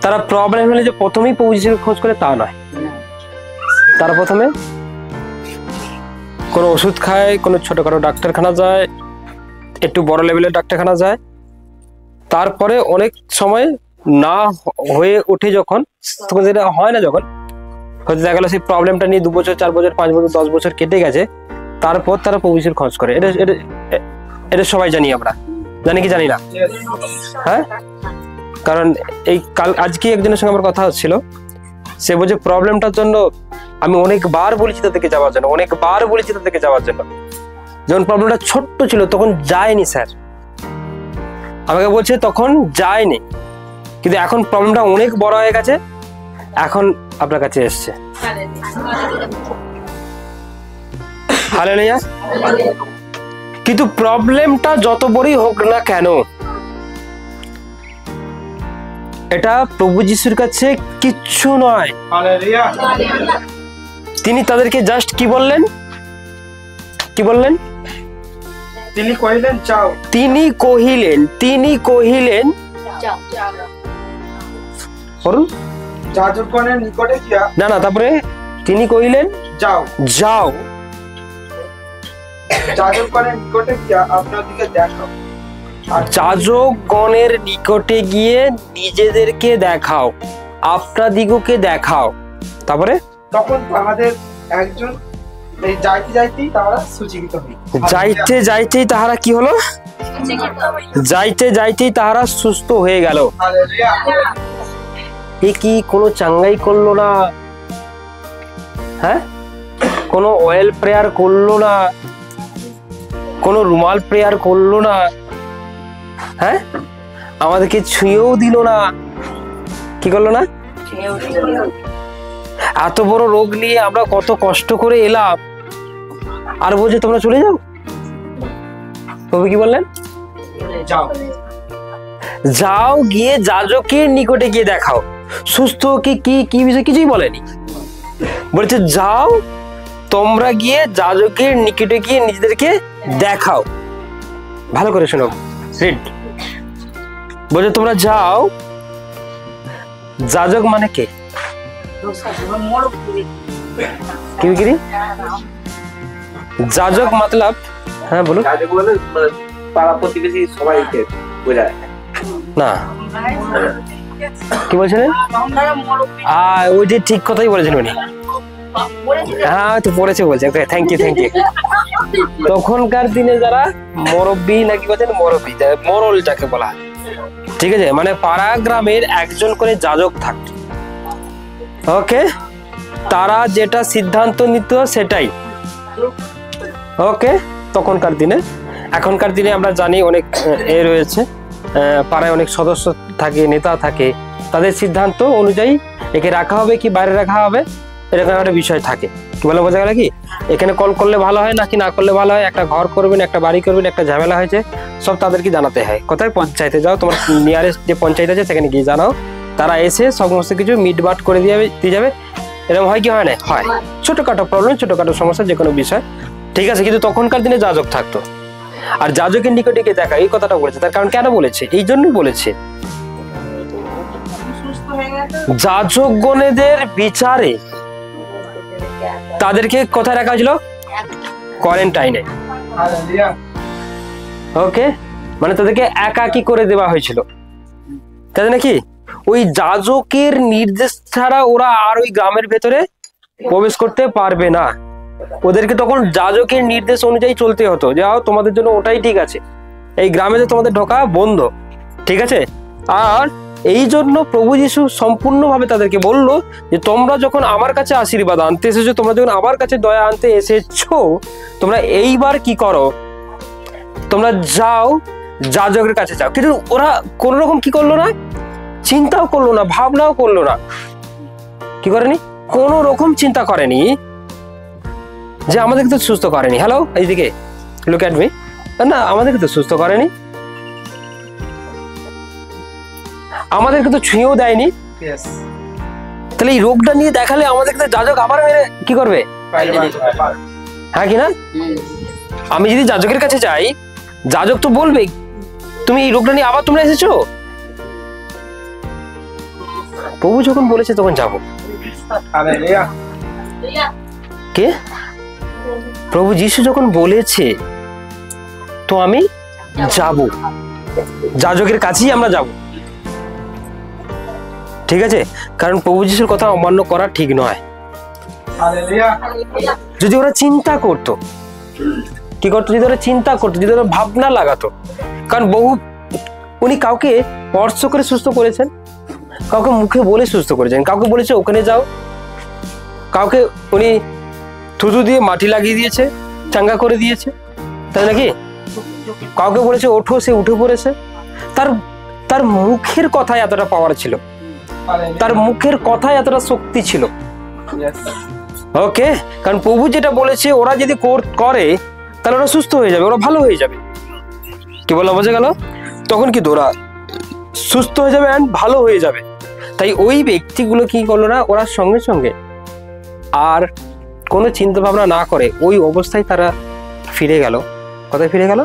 তারা প্রবলেম হলে যে প্রথমেই প্রভু যিশুকে খোঁজ করে তা নয়। তারা প্রথমে কোনো ওষুধ খায়, কোনো ছোটখাটো ডাক্তারখানা যায়, একটু বড় লেভেলের ডাক্তারখানা যায়, তারপরে অনেক সময় না হয়ে ওঠে যখন, তখন যেটা হয় না, যখন হয়তো দেখা গেল সেই প্রবলেমটা নিয়ে 2 বছর, 4 বছর, 5 বছর, 10 বছর কেটে গেছে, তারপর তারা প্রভু যিশুর খোঁজ করে। এটা সবাই জানি, আমরা জানি কি জানি না? হ্যাঁ, কারণ এই আজকে একজনের সঙ্গে আমার কথা হচ্ছিল, সে বলছে প্রবলেমটার জন্য আমি অনেকবার বলেছি তাদেরকে যাওয়ার জন্য, অনেকবার বলেছি তাদেরকে যাওয়ার জন্য। যখন প্রবলেমটা ছোট্ট ছিল তখন যায়নি স্যার, আমাকে বলছে তখন যায়নি, কিন্তু এখন প্রবলেমটা অনেক বড় হয়ে গেছে, এখন আপনার কাছে এসছে। হালেলুয়া। কিন্তু প্রবলেমটা যত বড়ই হোক না কেন, এটা প্রভু যিশুর কাছে কিচ্ছু নয়। হালেলুয়া। তিনি তাদেরকে জাস্ট কি বললেন? কি বললেন? তিনি কহিলেন, যাও। তিনি কহিলেন বলুন, যাজকগণের নিকটে গিয়া, না, তারপরে তিনি কহিলেন, যাও, যাও, যাজকগণের নিকটে গিয়া আপনাদিকে দেখাও। যাজকগণের নিকটে গিয়ে নিজেদেরকে দেখাও, আপনাদিগকে দেখাও। তারপরে তখন তাহাদের একজন, এই যাইতে যাইতেই তাহারা সূচীকৃত হইল। যাইতে যাইতেই তাহারা কি হলো? যাইতে যাইতেই তাহারা সুস্থ হয়ে গেল। হালেলুয়া। এ কি কোনো চাঙ্গাই করলো না? হ্যাঁ, কোনো অয়েল প্রেয়ার করলো না, কোনো রুমাল প্রেয়ার করলো না, হ্যাঁ, আমাদেরকে ছুঁয়েও দিল না, কি করলো না? এত বড় রোগ নিয়ে আমরা কত কষ্ট করে এলাম, আর বলছে তোমরা চলে যাও। তবে কি বললেন? যাও, যাও, গিয়ে যাজকের নিকটে গিয়ে দেখাও। সুস্থ কি কি কি বিষয় কিছুই বলেনি, বলেছে যাও তোমরা গিয়ে যাজকের নিকটে গিয়ে নিজেদেরকে দেখাও। ভালো করে শোনো, রিড। বলছে তোমরা যাও। যাজক মানে কে? কি যাজক মতলব? হ্যাঁ বলুন। যাজক বলে পাড়া প্রতিবেশী সবাইকে বোঝায় না, কি বলছিলেন? ওই যে ঠিক কথাই বলেছেন উনি। হ্যাঁ তো পড়েছে বলছে। ওকে, থ্যাংক ইউ। তখনকার দিনে যারা মুরব্বী নাকি বলছেন মুরব্বী, মোড়ল যাকে বলা হয়, ঠিক আছে, মানে পাড়া গ্রামের একজন করে যাজক থাকতো। ওকে, তারা যেটা সিদ্ধান্ত নিত সেটাই। ওকে, তখনকার দিনে। এখনকার দিনে আমরা জানি অনেক রয়েছে, পাড়ায় অনেক সদস্য থাকে, নেতা থাকে, তাদের সিদ্ধান্ত অনুযায়ী একে রাখা হবে কি বাইরে রাখা হবে, এরকম একটা বিষয় থাকে। কি বলে বোঝা গেল? কি এখানে কল করলে ভালো হয় নাকি না করলে ভালো হয়, একটা ঘর করবেন, একটা বাড়ি করবেন, একটা ঝামেলা হয়েছে, সব তাদেরকে জানাতে হয়। কোথায়? পঞ্চায়েতে যাও, তোমার নিয়ারেস্ট যে পঞ্চায়েত আছে সেখানে গিয়ে জানাও, তারা এসে সমস্ত কিছু মিটবাট করে দিয়ে যাবে। এরকম হয় কি হয় না? হয়। ছোটখাটো প্রবলেম, ছোটখাটো সমস্যা, যে কোনো বিষয়, ঠিক আছে। কিন্তু তখনকার দিনে যাজক থাকতো, আর যাজকের নিকটে গিয়ে দেখা, এই কথাটা বলেছে। তার কারণ কেন বলেছে? এই জন্যই বলেছে, যাজকগণেদের বিচারে তাদেরকে কোথায় রাখা হয়েছিল? কোয়ারেন্টাইনে। ওকে, মানে তাদেরকে একাকী করে দেওয়া হয়েছিল, তাই নাকি? ওই যাজকের নির্দেশ ছাড়া ওরা আর ওই গ্রামের ভেতরে প্রবেশ করতে পারবে না। ওদেরকে তখন যাজকের নির্দেশ অনুযায়ী চলতে হতো, যাও তোমাদের জন্য ওটাই ঠিক আছে, এই গ্রামে তো তোমাদের ঢোকা বন্ধ, ঠিক আছে। আর এই জন্য প্রভু যীশু সম্পূর্ণভাবে তাদেরকে বললো যে তোমরা যখন আমার কাছে আশীর্বাদ আনতে এসেছো, তোমরা যখন আমার কাছে দয়া আনতে এসেছো, তোমরা এইবার কি করো? তোমরা যাও, যাজকের কাছে যাও। কিন্তু ওরা কোন রকম কি করলো না? চিন্তাও করলো না, ভাবনাও করলো না। কি করেনি? কোন রকম চিন্তা করেনি যে আমাদেরকে তো সুস্থ করেনি। হ্যালো, এইদিকে লুক এট মি। না, আমাদেরকে তো সুস্থ করেনি, আমাদেরকে তো ছুঁয়েও দেয়নি। তাহলে এই রোগটা নিয়ে দেখালে আমাদেরকে যাজক আবার মেরে কি করবে? হ্যাঁ কি না? আমি যদি যাজকের কাছে যাই, যাজক তো বলবে তুমি এই রোগটা নিয়ে আবার তোমরা এসেছো। প্রভু যখন বলেছে তখন যাবো। কে? প্রভু যীশু যখন বলেছে তো আমি যাব, যাজকের কাছেই আমরা যাব, ঠিক আছে। কারণ প্রভু যীশুর কথা অমান্য করা ঠিক নয়। যদি ওরা চিন্তা করতো, কি করতো? যদি ওরা চিন্তা করতো, যদি ওরা ভাবনা লাগাতো। কারণ উনি কাউকে স্পর্শ করে সুস্থ করেছেন, কাউকে মুখে বলে সুস্থ করেছেন, কাউকে বলেছে ওখানে যাও, কাউকে উনি থুতু দিয়ে মাটি লাগিয়ে দিয়েছে, চাঙ্গা করে দিয়েছে, তাই নাকি? কাউকে বলেছে ওঠো, সে উঠে পড়েছে। তার মুখের কথায় এতটা পাওয়ার ছিল, তার মুখের কথায় এতটা শক্তি ছিল। ওকে, কারণ প্রভু যেটা বলেছে ওরা যদি করে তাহলে ওরা সুস্থ হয়ে যাবে, ওরা ভালো হয়ে যাবে। কি বলা বোঝা গেল? তখন কিন্তু ওরা সুস্থ হয়ে যাবে এন্ড ভালো হয়ে যাবে। তাই ওই ব্যক্তিগুলো কি করলো না? ওরা সঙ্গে সঙ্গে আর কোনো চিন্তা ভাবনা না করে ওই অবস্থায় তারা ফিরে গেল। কোথায় ফিরে গেল?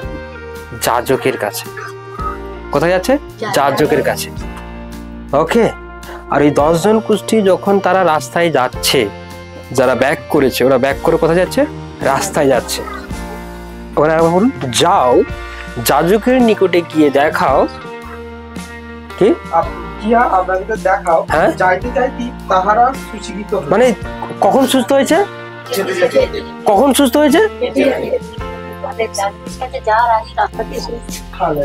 যাজকের কাছে। কোথায় যাচ্ছে? যাজকের কাছে। ওকে, আর এই 10 জন কুষ্ঠী যখন তারা রাস্তায় যাচ্ছে, যারা ব্যাক করেছে, ওরা ব্যাক করে কোথায় যাচ্ছে? রাস্তায় যাচ্ছে। ওরা বলুন, যাও যাজকের নিকটে গিয়ে দেখাও কি দেখাও, হ্যাঁ, যাইতে যাইতে তাহারা সুচিকিত হলো। মানে কখন সুস্থ হয়েছে? কখন সুস্থ হয়েছে?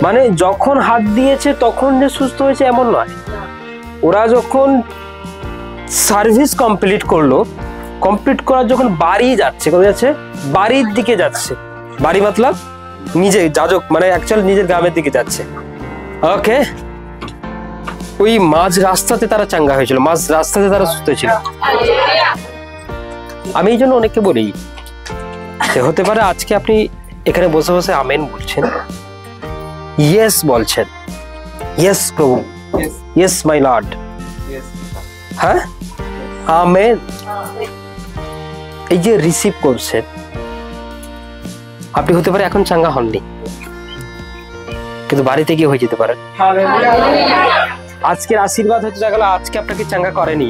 মানে যখন হাত দিয়েছে তখন যে সুস্থ হয়েছে এমন নয়। ওরা যখন সার্ভিস কমপ্লিট করলো, কমপ্লিট করার যখন বাড়ি যাচ্ছে, কোথায় যাচ্ছে? বাড়ির দিকে যাচ্ছে। বাড়ি মতলব নিজে যাজক, মানে অ্যাকচুয়াল নিজের গ্রামের দিকে যাচ্ছে। ওকে, ওই মাঝ রাস্তাতে তারা চাঙ্গা হয়েছিল, মাঝ রাস্তাতে তারা সুস্থ ছিল। আমি এই জন্য অনেককে বলি যে হতে পারে আজকে আপনি এখানে বসে বসে আমেন বলছেন, ইয়েস বলছেন, ইয়েস প্রভু, ইয়েস মাই লর্ড, হ্যাঁ আমেন, এই যে রিসিভ করছেন, আপনি হতে পারে এখন চাঙ্গা হননি, কিন্তু বাড়িতে গিয়ে হয়ে যেতে পারে। হালেলুয়া। আজকের আশীর্বাদ হয়তো দেখা গেল আজকে আপনাকে চাঙ্গা করেনি,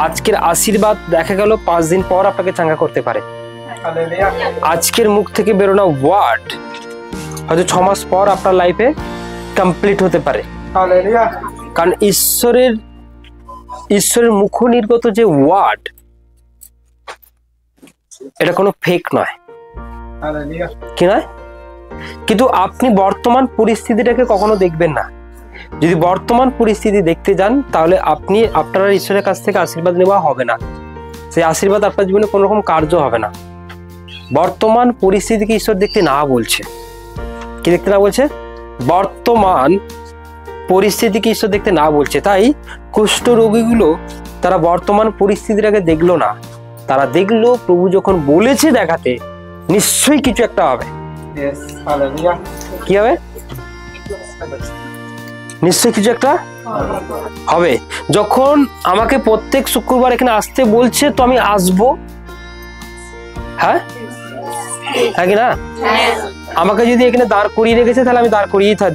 আজকের আশীর্বাদ দেখা গেল 5 দিন পর আপনাকে চাঙ্গা করতে পারে। হালেলুয়া। আজকের মুখ থেকে বেরোনো ওয়ার্ড হয়তো 6 মাস পর আপনার লাইফে কমপ্লিট হতে পারে। হালেলুয়া। কারণ ঈশ্বরের মুখ নির্গত যে ওয়ার্ড, এটা কোনো ফেক নয়, হালেলুয়া। কি নয়? কিন্তু আপনি বর্তমান পরিস্থিতিটাকে কখনো দেখবেন না। যদি বর্তমান পরিস্থিতি দেখতে যান তাহলে আপনারা ঈশ্বরের কাছ থেকে আশীর্বাদ নেওয়া হবে না, সেই আশীর্বাদ আপনার জীবনে কোনো রকম কার্য হবে না। বর্তমান পরিস্থিতিকে ঈশ্বর দেখতে না বলছে। কি দেখতে না বলছে? বর্তমান পরিস্থিতিকে ঈশ্বর দেখতে না বলছে। তাই কুষ্ঠ রোগীগুলো তারা বর্তমান পরিস্থিতিটাকে দেখলো না, তারা দেখলো প্রভু যখন বলেছে দেখাতে নিশ্চয়ই কিছু একটা হবে। Yes, hallelujah. কি হবে? নিশ্চয়ই কিছু একটা হবে। যখন আমাকে প্রত্যেক শুক্রবার এখানে আসতে বলছে তো আমি আসবো। হ্যাঁ, হ্যাঁ কি না? আমাকে যদি এখানে দাঁড় করিয়ে রেখেছে তাহলে আমি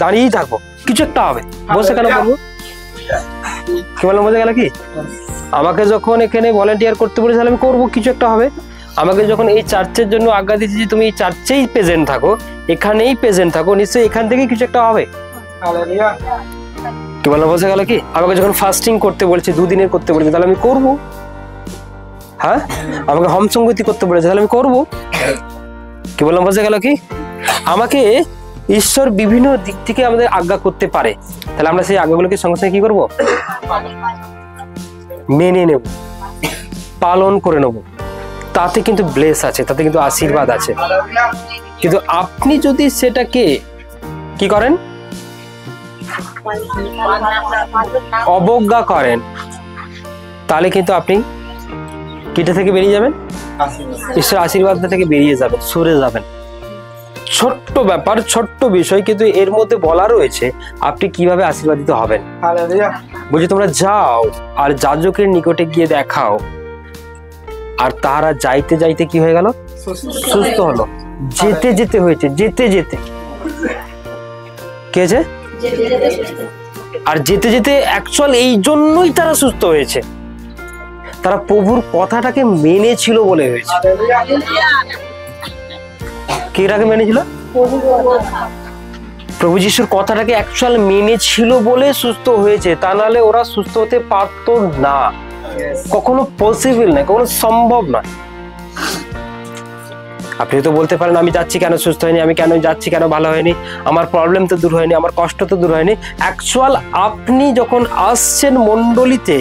দাঁড়িয়েই থাকবো, কিছু একটা হবে। বসে কেন বলবো? কি বললাম, বোঝা গেল কি? আমাকে যখন এখানে ভলেন্টিয়ার করতে বলেছে তাহলে আমি করবো, কিছু একটা হবে। আমাকে যখন এই চার্চের জন্য আজ্ঞা দিয়েছে যে তুমি এই চার্চেই প্রেজেন্ট থাকো, এখানেই প্রেজেন্ট থাকো, নিশ্চয়ই এখান থেকেই কিছু একটা হবে। হালেলুয়া। কি বললাম, বোঝা গেল কি? আমাকে যখন ফাস্টিং করতে বলেছে, 2 দিনের করতে বলেছে, তাহলে আমি করবো। হ্যাঁ, আমাকে হোম সংগতি করতে বলেছে, তাহলে আমি করবো। কি বললাম, বোঝা গেল কি? আমাকে ঈশ্বর বিভিন্ন দিক থেকে আমাদের আজ্ঞা করতে পারে, তাহলে আমরা সেই আজ্ঞাগুলোকে সঙ্গে সঙ্গে কি করবো? মেনে নেব, পালন করে নেব। তাতে কিন্তু ব্লেস আছে, তাতে কিন্তু আশীর্বাদ আছে। হালেলুয়া। কিন্তু আপনি যদি সেটাকে কি করেন, অবজ্ঞা করেন, তাহলে কিন্তু আপনি কিটা থেকে বেরিয়ে যাবেন, ঈশ্বর আশীর্বাদ থেকে বেরিয়ে যাবেন, সরে যাবেন। ছোট্ট ব্যাপার, ছোট্ট বিষয়, কিন্তু এর মধ্যে বলা রয়েছে আপনি কিভাবে আশীর্বাদিত হবেন। হালেলুয়া। বলছি তোমরা যাও আর যাজকের নিকটে গিয়ে দেখাও। আর তারা যাইতে যাইতে কি হয়ে গেল? সুস্থ হলো। যেতে যেতে হয়েছে, যেতে যেতে কে যে? আর যেতে যেতে অ্যাকচুয়াল এই জন্যই তারা সুস্থ হয়েছে, তারা প্রভুর কথাটাকে মেনেছিল বলে হয়েছে। হালেলুয়া। কে এটাকে মেনেছিল? প্রভু যিশুর কথাটাকে অ্যাকচুয়াল মেনেছিল বলে সুস্থ হয়েছে, তা নাহলে ওরা সুস্থ হতে পারতো না। কখনো পসিবল নয়, কখনো সম্ভব নয়। আপনি তো বলতে পারেন আমি যাচ্ছি কেন সুস্থ হয়নি, আমি কেন যাচ্ছি কেন ভালো হয়নি, আমার প্রবলেম তো দূর হয়নি, আমার কষ্ট তো দূর হয়নি। অ্যাকচুয়াল আপনি যখন আসছেন মণ্ডলীতে,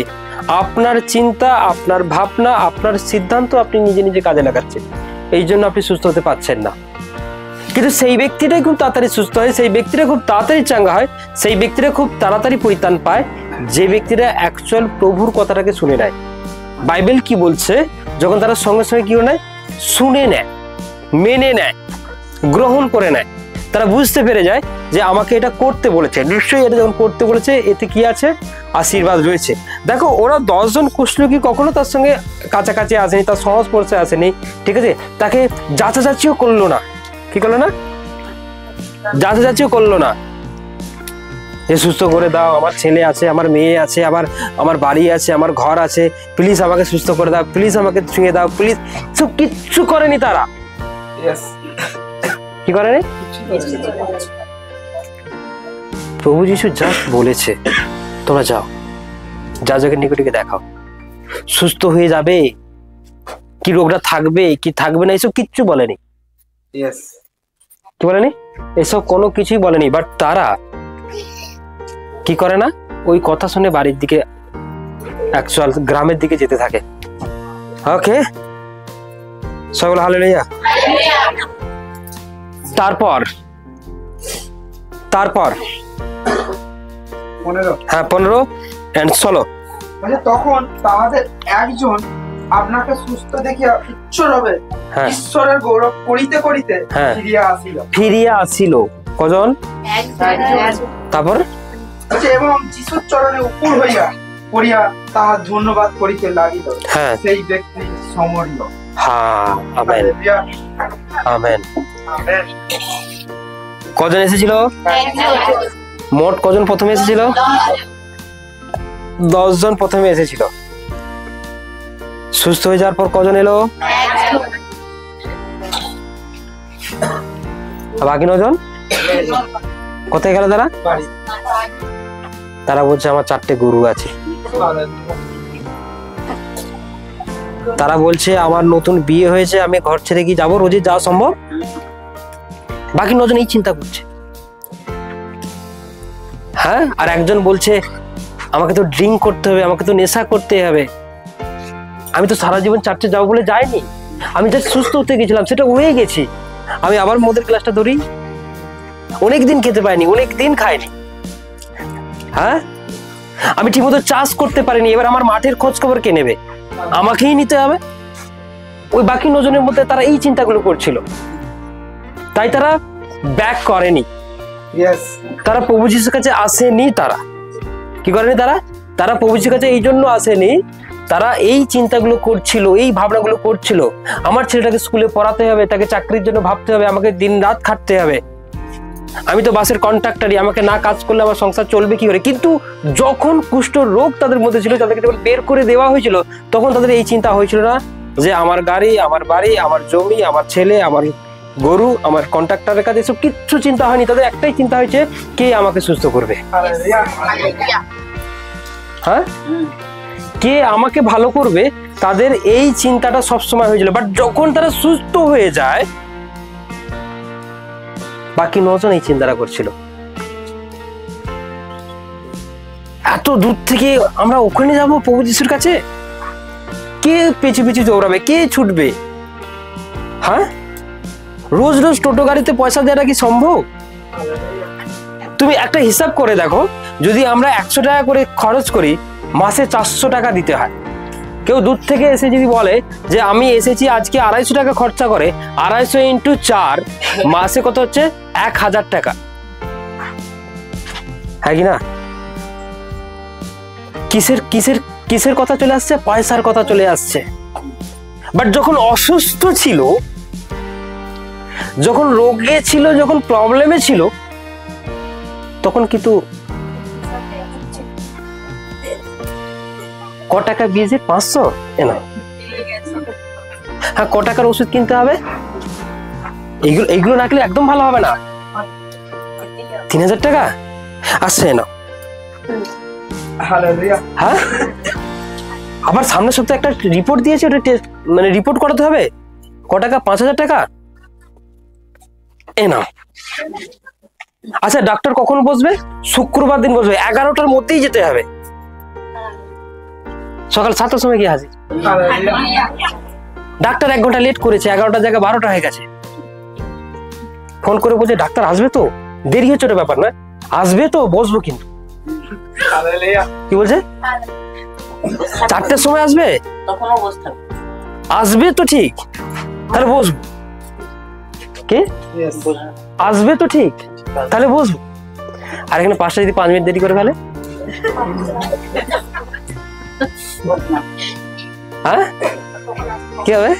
আপনার চিন্তা, আপনার ভাবনা, আপনার সিদ্ধান্ত আপনি নিজে নিজে কাজে লাগাচ্ছেন, এই জন্য আপনি সুস্থ হতে পারছেন না। কিন্তু সেই ব্যক্তিটাই খুব তাড়াতাড়ি সুস্থ হয়, সেই ব্যক্তিটা খুব তাড়াতাড়ি চাঙ্গা হয়, সেই ব্যক্তিরা খুব তাড়াতাড়ি পরিত্রাণ পায়, যে ব্যক্তিরা অ্যাকচুয়াল প্রভুর কথাটাকে শুনে নেয়। বাইবেল কি বলছে? যখন তারা সঙ্গে সঙ্গে কি নেয়, শুনে নেয়, মেনে নেয়, গ্রহণ করে নেয়, তারা বুঝতে পেরে যায় যে আমাকে এটা করতে বলেছে, নিশ্চয়ই এটা যখন করতে বলেছে এতে কি আছে, আশীর্বাদ রয়েছে। দেখো, ওরা 10 জন কুষ্ঠরোগী কখনো তার সঙ্গে কাছাকাছি আসেনি, তার সংস্পর্শে আসেনি, ঠিক আছে? তাকে যাচাযাচিও করলো না। কি করলো না? যাচাযাচিও করলো না যে সুস্থ করে দাও, আমার ছেলে আছে, আমার মেয়ে আছে, আমার বাড়ি আছে, আমার ঘর আছে, প্লিজ আমাকে সুস্থ করে দাও, প্লিজ আমাকে ছুঁয়ে দাও, প্লিজ। সব কিচ্ছু করেনি তারা। কি করেনি? প্রভু যিশু জাস্ট বলেছে তোমরা যাও, যাজকের নিকটে গিয়ে দেখাও, সুস্থ হয়ে যাবে। কি রোগটা থাকবে কি থাকবে না এসব কিচ্ছু বলেনি। কি বলেনি? এসব কোনো কিছুই বলেনি। বাট তারা কি করে না, ওই কথা শুনে বাড়ির দিকে, অ্যাকচুয়াল গ্রামের দিকে যেতে থাকে। ওকে, সকল হালেলুয়া। তারপর 15 and 16। তখন তাহাদের একজন আপনাকে সুস্থ দেখিয়া উচ্চরবে ঈশ্বরের গৌরব করিতে করিতে ফিরিয়া আসিল। কজন? তারপর এবং যিশুর চরণে উপর হইয়া পড়িয়া তাহার ধন্যবাদ করিতে লাগিল। সেই ব্যক্তি সমরীয়। হ্যাঁ, আমেন, আমেন। কজন এসেছিল? মোট কজন প্রথমে এসেছিল? 10 জন প্রথমে এসেছিল। সুস্থ হয়ে যাওয়ার পর কজন এলো? বাকি 9 জন কোথায় গেল? তারা বলছে আমার 4টে গরু আছে। তারা বলছে আমার নতুন বিয়ে হয়েছে, আমি ঘর ছেড়ে কি যাবো? রোজে যাওয়া সম্ভব? বাকি 9 জন এই চিন্তা করছে। হ্যাঁ, আর একজন বলছে আমাকে তো ড্রিঙ্ক করতে হবে, আমাকে তো নেশা করতে হবে। আমি তো সারা জীবন চার্চে যাবো বলে যাইনি, আমি জাস্ট সুস্থ হতে গেছিলাম, সেটা হয়ে গেছি। আমি আবার মদের গ্লাসটা ধরি। অনেকদিন খেতে পাইনি, অনেকদিন খাইনি। হ্যাঁ, আমি ঠিকমতো চাষ করতে পারিনি, এবার আমার মাঠের খোঁজ খবর কে নেবে? আমাকেই নিতে হবে। ওই বাকি 9 জনের মধ্যে তারা এই চিন্তাগুলো করছিল, তাই তারা ব্যাক করেনি। তারা প্রভু যিশুর কাছে আসেনি। তারা কি করেনি? তারা প্রভু যিশুর কাছে এই জন্য আসেনি, তারা এই চিন্তাগুলো করছিল, এই ভাবনাগুলো করছিল। আমার ছেলেটাকে স্কুলে পড়াতে হবে, তাকে চাকরির জন্য ভাবতে হবে, আমাকে দিন রাত খাটতে হবে। আমি তো বাসের কন্ট্রাক্টরই, আমাকে না কাজ করলে আমার সংসার চলবে কি করে? কিন্তু যখন কুষ্ঠ রোগ তাদের মধ্যে ছিল, তাদেরকে যখন বের করে দেওয়া হয়েছিল, তখন তাদের এই চিন্তা হয়েছিল না যে আমার গাড়ি, আমার বাড়ি, আমার জমি, আমার ছেলে, আমার গরু, আমার কন্ট্রাক্টরের কাছে, এসব কিচ্ছু চিন্তা হয়নি। তাদের একটাই চিন্তা হয়েছে, কে আমাকে সুস্থ করবে? হ্যাঁ, কে আমাকে ভালো করবে? তাদের এই চিন্তাটা সবসময় হয়েছিল। বাট যখন তারা সুস্থ হয়ে যায়, বাকি 9 জন এই চিন্তাটা করছিল। এত দূর থেকে আমরা ওখানে যাব প্রভু যিশুর কাছে, কে পিছু পিছু দৌড়াবে, কে ছুটবে? হ্যাঁ, রোজ রোজ টোটো গাড়িতে পয়সা দেওয়াটা কি সম্ভব? তুমি একটা হিসাব করে দেখো, যদি আমরা 100 টাকা করে খরচ করি, মাসে 400 টাকা দিতে হয়। কেউ দূর থেকে এসে যদি বলে যে আমি এসেছি আজকে 250 টাকা খরচা করে, 250 ইন্টু 4 মাসে কত হচ্ছে? 1000 টাকা। হ্যাঁ কি না? কিসের কিসের কিসের কথা চলে আসছে? পয়সার কথা চলে আসছে। বাট যখন অসুস্থ ছিল, যখন রোগে ছিল, যখন প্রবলেমে ছিল, তখন কিন্তু ক টাকা বিয়েছে? 500 এনা। হ্যাঁ, ক টাকার ওষুধ কিনতে হবে? এইগুলো না কিনলে একদম ভালো হবে না। 3000 টাকা আসছে না। হ্যাঁ, আবার সামনের সপ্তাহে একটা রিপোর্ট দিয়েছে, ওটা মানে রিপোর্ট করাতে হবে। ক টাকা? 5000 টাকা। না, আচ্ছা, ডাক্তার কখন বসবে? শুক্রবার দিন বসবে, 11টার মধ্যেই যেতে হবে। সকাল 7টার সময় গিয়ে হাজির। ডাক্তার 1 ঘন্টা লেট করেছে, 11টার জায়গায় 12টা হয়ে গেছে। ফোন করে বলছে ডাক্তার আসবে তো? দেরি হচ্ছে, ওটা ব্যাপার না, আসবে তো, বসবো। কিন্তু কি বলছে? 4টার সময় আসবে? আসবে তো ঠিক, তাহলে বসবো। কে আসবে তো ঠিক, তাহলে বসবো। আর এখানে 5টা যদি 5 মিনিট দেরি করে ফেলে, হ্যাঁ কি হবে?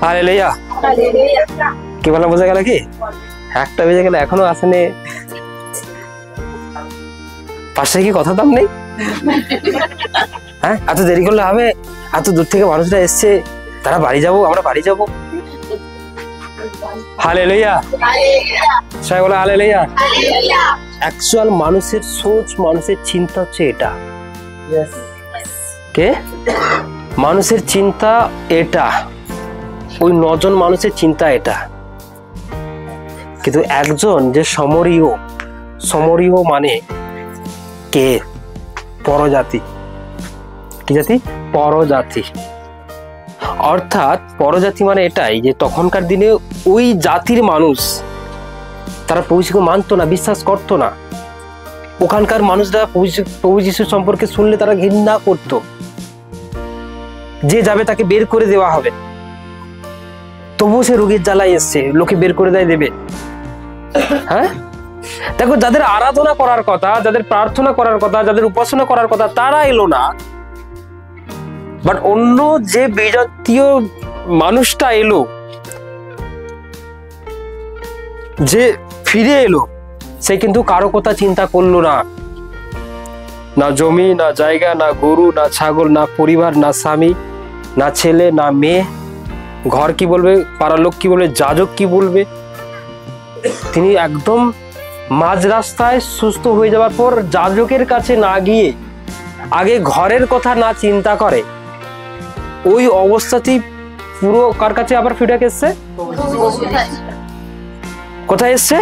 হালেলুয়া। কি বলা বোঝা গেল? কি 1টা বেজে গেল, এখনো আসেনি। 5টায় কি কথা দাম নেই? হ্যাঁ, এত দেরি করলে হবে? এত দূর থেকে মানুষরা এসছে, তারা বাড়ি যাবো, আমরা বাড়ি যাবো। হালেলুয়া, সবাই বলো হালেলুয়া। অ্যাকচুয়াল মানুষের সোচ, মানুষের চিন্তা হচ্ছে এটা। কে? মানুষের চিন্তা এটা, ওই 9 জন মানুষের চিন্তা এটা। কিন্তু একজন যে সমরীয় মানে কে? পরজাতি। কি জাতি? পরজাতি। অর্থাৎ পরজাতি মানে এটাই যে তখনকার দিনে ওই জাতির মানুষ, তারা প্রভু যিশুকে মানতো না, বিশ্বাস করতো না। ওখানকার মানুষরা প্রভু যিশু সম্পর্কে শুনলে তারা ঘৃণা করত। যে যাবে তাকে বের করে দেওয়া হবে। তবুও সে রোগীর জ্বালায় এসছে, লোকে বের করে দেবে। হ্যাঁ, দেখো, যাদের আরাধনা করার কথা, যাদের প্রার্থনা করার কথা, যাদের উপাসনা করার কথা, তারা এলো না। বাট অন্য যে বিজাতীয় মানুষটা এলো, যে ফিরে এলো সে কিন্তু কারো কথা চিন্তা করলো না, না জমি, না জায়গা, না গরু, না ছাগল, না পরিবার, না স্বামী, না ছেলে, না মেয়ে, ঘর কি বলবে, পাড়ার লোক কি বলবে, যাজক কি বলবে। তিনি একদম মাঝ রাস্তায় সুস্থ হয়ে যাওয়ার পর যাজকের কাছে না গিয়ে আগে ঘরের কথা না চিন্তা করে ওই অবস্থাতেই পুরো কার কাছে আবার ফিডব্যাক এসছে? কোথায় এসছে?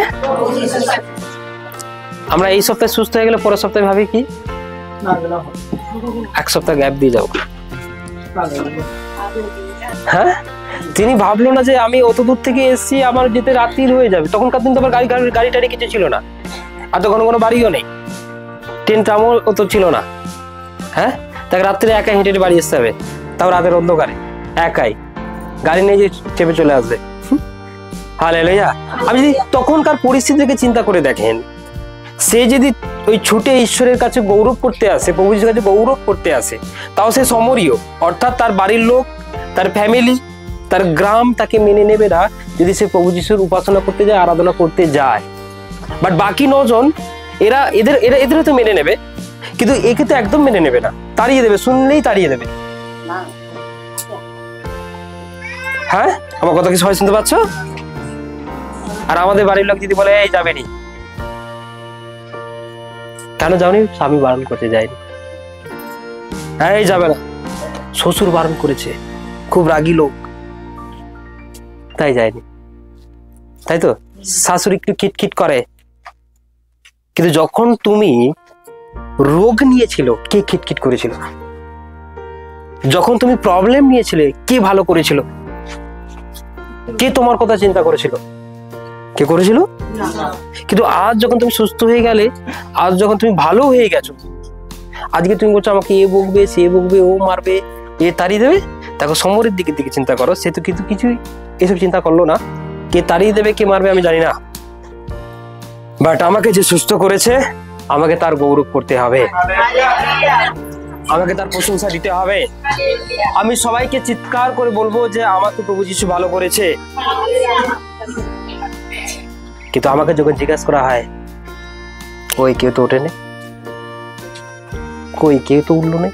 আমরা এই সপ্তাহে সুস্থ হয়ে গেলে পরের সপ্তাহে ভাবি কি এক সপ্তাহ গ্যাপ দিয়ে যাবো। হ্যাঁ, তিনি ভাবলো না যে আমি অত দূর থেকে এসেছি, আমার যেতে রাত্রি হয়ে যাবে। তখনকার দিন তো আবার গাড়ি টাড়ি কিছু ছিল না, আর তো কোনো বাড়িও নেই, ট্রেন ট্রামও অত ছিল না। হ্যাঁ, তাকে রাত্রে একাই হেঁটে বাড়ি আসতে হবে, তাও রাতের অন্ধকারে একাই, গাড়ি নিয়ে যে চেপে চলে আসবে। হালেলুয়া। আমি যদি তখনকার পরিস্থিতিকে চিন্তা করে দেখেন, সে যদি ওই ছুটে ঈশ্বরের কাছে গৌরব করতে আসে, প্রভু যিশুর কাছে গৌরব করতে আসে, তাও সে সমরীয়, অর্থাৎ তার বাড়ির লোক, তার ফ্যামিলি, তার গ্রাম তাকে মেনে নেবে না যদি সে প্রভু যিশুর উপাসনা করতে যায়, আরাধনা করতে যায়। বাট বাকি 9 জন এদের তো মেনে নেবে, কিন্তু একে তো একদম মেনে নেবে না, তাড়িয়ে দেবে, শুনলেই তাড়িয়ে দেবে। হ্যাঁ, আমার কথা কি সবাই শুনতে পাচ্ছ? আর আমাদের বাড়ির লোক যদি বলে এই যাবেনি, কেন যাওনি? স্বামী বারণ করতে যায়নি, এই যাবে না, শ্বশুর বারণ করেছে, খুব রাগী লোক, তাই যায়নি। তাই তো শাশুড়ি একটু খিটখিট করে, কিন্তু যখন তুমি রোগ নিয়েছিল কে খিটখিট করেছিল? যখন তুমি প্রবলেম নিয়েছিলে কে ভালো করেছিল? কে তোমার কথা চিন্তা করেছিল? কে করেছিল? কিন্তু আজ যখন তুমি সুস্থ হয়ে গেলে, আজ যখন তুমি ভালো হয়ে গেছো, আজকে তুমি বলছো আমাকে এ বকবে, সে বকবে, ও মারবে, এ তাড়িয়ে দেবে। দেখো সমরের দিকে চিন্তা করো, সে তো কিন্তু কিছুই এসব চিন্তা করলো না। কে তাড়িয়ে দেবে, কে মারবে আমি জানি না, বাট আমাকে যে সুস্থ করেছে আমাকে তার গৌরব করতে হবে, আমাকে তার প্রশংসা দিতে হবে। আমি সবাইকে চিৎকার করে বলবো যে আমাকে প্রভু যিশু ভালো করেছে। কিন্তু আমাকে যখন জিজ্ঞাসা করা হয়, ওই কেউ তো ওঠেনি, কই কেউ তো উঠলো না,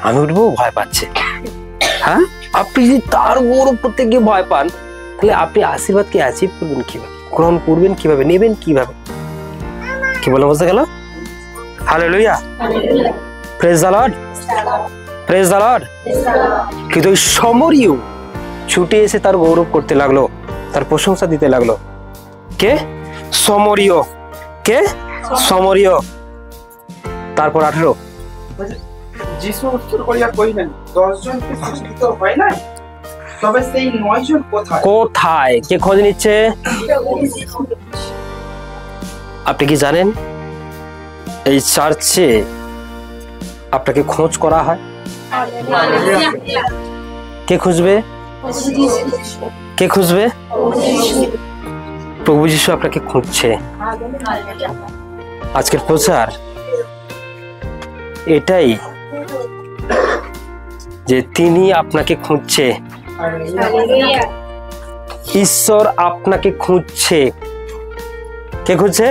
আমি উঠবো, ভয় পাচ্ছে। হ্যাঁ, আপনি যদি তার গৌরব করতে গিয়ে ভয় পান, তাহলে আপনি আশীর্বাদকে অ্যাচিভ করবেন কিভাবে, গ্রহণ করবেন কিভাবে, নেবেন কিভাবে? কি বলে বুঝতে গেল? Hallelujah, praise the lord, praise the lord. কিন্তু ওই সমরীয় ছুটে এসে তার গৌরব করতে লাগলো, তার প্রশংসা দিতে লাগলো। কে? সমরীয়। কে? সমরীয়। তারপর 18, যিশু উত্তর করিয়া কহিলেন, 10 জনকে সুস্থ হয় নাই, তবে সেই 9 জন কোথায়? কোথায়? কে খোঁজ নিচ্ছে? আপনি কি জানেন এই চার্চে আপনাকে খোঁজ করা হয়? কে খুঁজবে? কে খুঁজবে? প্রভু যিশু আপনাকে খুঁজছে। আজকের প্রচার এটাই যে তিনি আপনাকে খুঁজছে, ঈশ্বর আপনাকে খুঁজছে। কে খুঁজছে?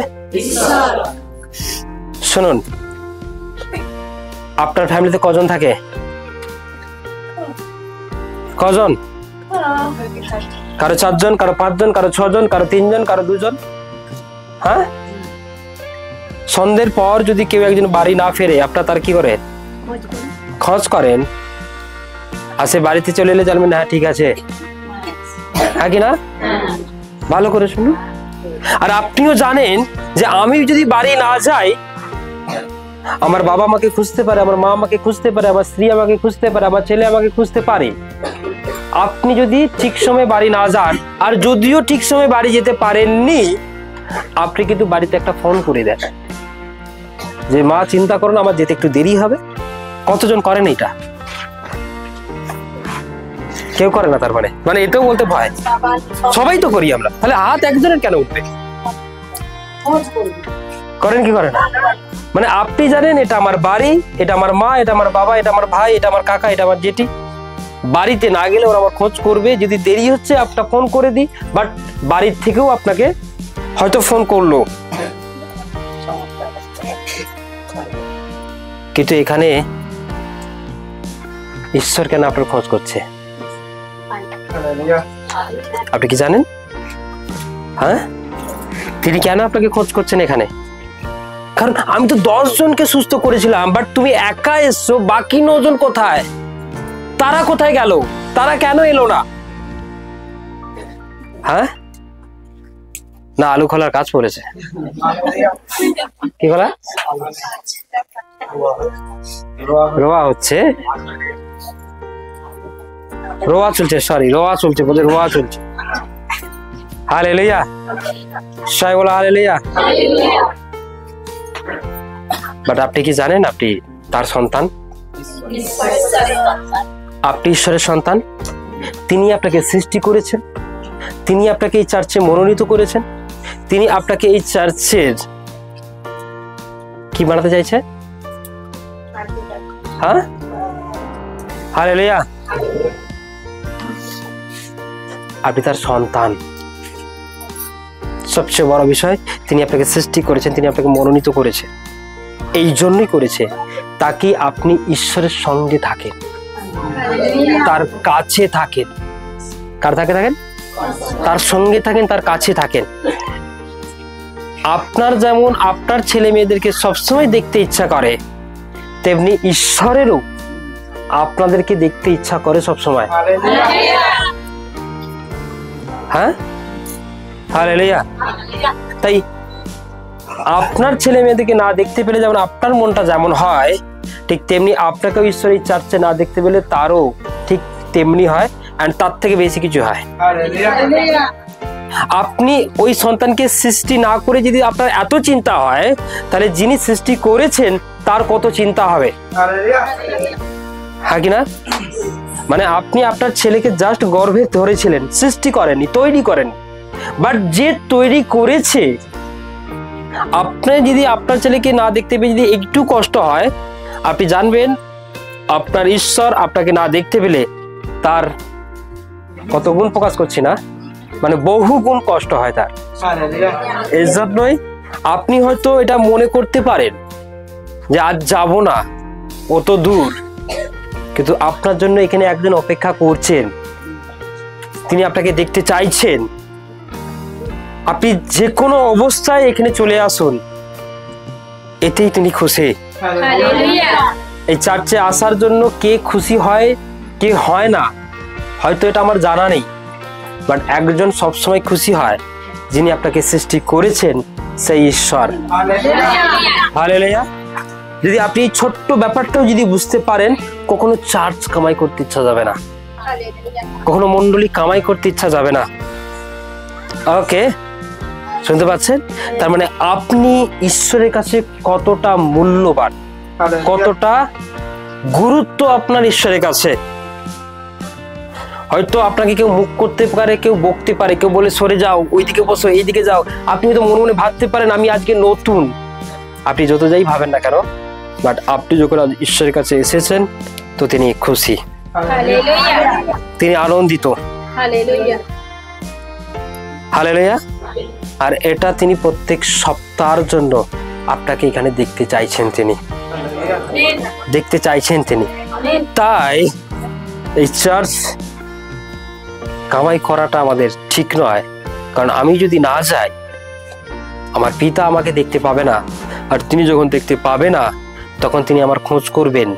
শুনুন, আপনার ফ্যামিলিতে কজন থাকে? কজন? কারো 4 জন, কারো 5 জন, কারো 6 জন, কারো 3 জন, কারো 2 জন। হ্যাঁ, সন্ধ্যের পর যদি কেউ একজন বাড়ি না ফেরে, আপনার তার কি করে? খোঁজ করেন। আর সে বাড়িতে চলে এলে জানবেন হ্যাঁ ঠিক আছে, হ্যাঁ কি না? ভালো করে শুনুন। আর আপনিও জানেন যে আমি যদি বাড়ি না যাই, আমার বাবা আমাকে খুঁজতে পারে, আমার মা আমাকে খুঁজতে পারে, আমার স্ত্রী আমাকে খুঁজতে পারে, আমার ছেলে আমাকে খুঁজতে পারে। আপনি যদি ঠিক সময় বাড়ি না যান, আর যদিও ঠিক সময় বাড়ি যেতে পারেননি, আপনি কিন্তু বাড়িতে একটা ফোন করে দেন যে মা চিন্তা করুন আমার যেতে একটু দেরি হবে। কতজন করেন এটা? কেউ করে না। তার মানে এটাও বলতে ভয়, সবাই তো করি আমরা। তাহলে হাত একজনের কেন উঠবে? করেন কি করেন? মানে আপনি জানেন এটা আমার বাড়ি, এটা আমার মা, এটা আমার বাবা, এটা আমার ভাই, এটা আমার কাকা, এটা আমার জেঠি, বাড়িতে না গেলে ওরা আবার খোঁজ করবে, যদি দেরি হচ্ছে আপনার ফোন করে দিই, বাট বাড়ির থেকেও আপনাকে হয়তো ফোন করলো। কিন্তু এখানে ঈশ্বর কেন আপনার খোঁজ করছে আপনি কি জানেন? হ্যাঁ, তিনি কেন আপনাকে খোঁজ করছেন এখানে? কারণ আমি তো 10 জনকে সুস্থ করেছিলাম, বাট তুমি একা এসছো, বাকি 9 জন কোথায়? তারা কোথায় গেল? তারা কেন এলো না? হ্যাঁ, না আলু খোলার কাজ পড়েছে। কি খোলা? রোয়া হচ্ছে, রোয়া চলছে, সরি রোয়া চলছে, বলে রোয়া চলছে। হালেলুয়া, সবাই বলো হালেলুয়া। বাট আপনি কি জানেন আপনি তার সন্তান? আপনি ঈশ্বরের সন্তান। তিনি আপনাকে সৃষ্টি করেছেন, তিনি আপনাকে এই চার্চে মনোনীত করেছেন, তিনি আপনাকে এই চার্চের কি বানাতে চাইছে? হ্যাঁ, হালেলুয়া। আপনি তার সন্তান। সবচেয়ে বড় বিষয়, তিনি আপনাকে সৃষ্টি করেছেন, তিনি আপনাকে মনোনীত করেছে। এই জন্যই করেছে তাকে আপনি ঈশ্বরের সঙ্গে থাকেন, তার কাছে থাকেন। কার থাকে থাকেন? তার সঙ্গে থাকেন, তার কাছে থাকেন। আপনার যেমন আপনার ছেলে মেয়েদেরকে সবসময় দেখতে ইচ্ছা করে, তেমনি ঈশ্বরেরও আপনাদেরকে দেখতে ইচ্ছা করে সবসময়। হ্যাঁ, হালেলুয়া। তাই আপনার ছেলে মেয়েদেরকে না দেখতে পেলে যেমন আপনার মনটা যেমন হয়, ঠিক তেমনি আপনাকেও ঈশ্বর এই চার্চে না দেখতে পেলে তারও ঠিক তেমনি হয়, এন্ড তার থেকে বেশি কিছু হয়। আপনি ওই সন্তানকে সৃষ্টি না করে যদি আপনার এত চিন্তা হয়, তাহলে যিনি সৃষ্টি করেছেন তার কত চিন্তা হবে, হ্যাঁ কিনা? মানে আপনি আপনার ছেলেকে জাস্ট গর্ভে ধরেছিলেন, সৃষ্টি করেননি, তৈরি করেন, বাট যে তৈরি করেছে, আপনি যদি আপনার ছেলেকে না দেখতে পেয়ে যদি একটু কষ্ট হয়, আপনি জানবেন আপনার ঈশ্বর আপনাকে না দেখতে পেলে তার কত গুণ প্রকাশ করছি না, মানে বহু গুণ কষ্ট হয় তার। এর জন্যই আপনি হয়তো এটা মনে করতে পারেন যে আজ যাব না, অত দূর, কিন্তু আপনার জন্য এখানে একজন অপেক্ষা করছেন, তিনি আপনাকে দেখতে চাইছেন। আপনি যে কোনো অবস্থায় এখানে চলে আসুন, এতেই তিনি খুশি। এই চার্চে আসার জন্য কে খুশি হয় কে হয় না হয়তো এটা আমার জানা নেই, বাট একজন সবসময় খুশি হয়, যিনি আপনাকে সৃষ্টি করেছেন, সেই ঈশ্বর। হালেলুয়া। যদি আপনি এই ছোট্ট ব্যাপারটাও যদি বুঝতে পারেন, কখনো চার্চ কামাই করতে ইচ্ছা যাবে না, কখনো মন্ডলী কামাই করতে ইচ্ছা যাবে না। ওকে, শুনতে পাচ্ছেন? তার মানে আপনি ঈশ্বরের কাছে কতটা মূল্যবান, কতটা গুরুত্ব আপনার ঈশ্বরের কাছে। হয়তো আপনাকে কেউ মুখ করতে পারে, কেউ বকতে পারে, কেউ বলে সরে যাও, ওইদিকে বসো, এইদিকে যাও, আপনি তো মনে মনে ভাবতে পারেন আমি আজকে নতুন। আপনি যত যাই ভাবেন না কেন, বাট আপনি যখন ঈশ্বরের কাছে এসেছেন, তো তিনি খুশি, তিনি আনন্দিত। হালেলুয়া। আর এটা তিনি প্রত্যেক সপ্তাহের জন্য আপনাকে এখানে দেখতে চাইছেন, তিনি দেখতে চাইছেন তিনি। তাই এই চার্চ কামাই করাটা আমাদের ঠিক নয়, কারণ আমি যদি না যাই, আমার পিতা আমাকে দেখতে পাবে না, আর তিনি যখন দেখতে পাবে না, তখন তিনি আমার খোঁজ করবেন,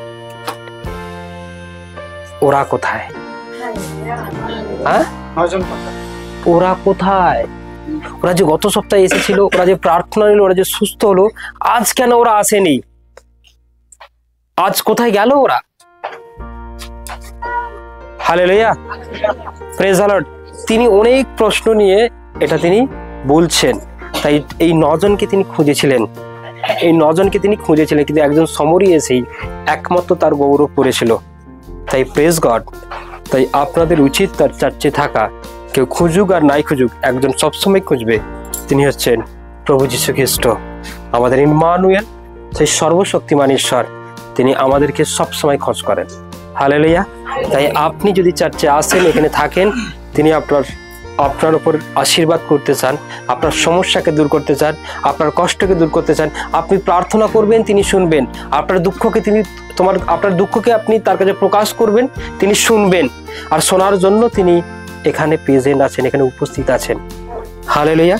ওরা কোথায়? হ্যাঁ, ওরা কোথায়? ওরা যে গত সপ্তাহে এসেছিল, ওরা যে প্রার্থনা নিল, ওরা যে সুস্থ হলো, আজ কেন ওরা আসেনি? আজ কোথায় গেল ওরা? Hallelujah, praise the lord. তিনি অনেক প্রশ্ন নিয়ে এটা তিনি বলছেন। তাই এই 9 জনকে তিনি খুঁজেছিলেন, এই 9 জনকে তিনি খুঁজেছিলেন, কিন্তু একজন সমরি এসেই একমাত্র তার গৌরব করেছিল। তাই প্রেজ গড। তাই আপনাদের উচিত তার চার্চে থাকা, কেউ খুঁজুক আর নাই খুঁজুক, একজন সবসময় খুঁজবে, তিনি হচ্ছেন প্রভু যীশু খ্রিস্ট, আমাদের ইম্মানুয়েল, সেই সর্বশক্তিমান ঈশ্বর। তিনি আমাদেরকে সবসময় খোঁজ করেন। হালেলুয়া। তাই আপনি যদি চার্চে আসেন, এখানে থাকেন, তিনি আপনার উপর আশীর্বাদ করতে চান, আপনার সমস্যাকে দূর করতে চান, আপনার কষ্টকে দূর করতে চান। আপনি প্রার্থনা করবেন, তিনি শুনবেন। আপনার দুঃখকে আপনি তার কাছে প্রকাশ করবেন, তিনি শুনবেন। আর শোনার জন্য তিনি এখানে প্রেজেন্ট আছেন, এখানে উপস্থিত আছেন। হালেলুয়া।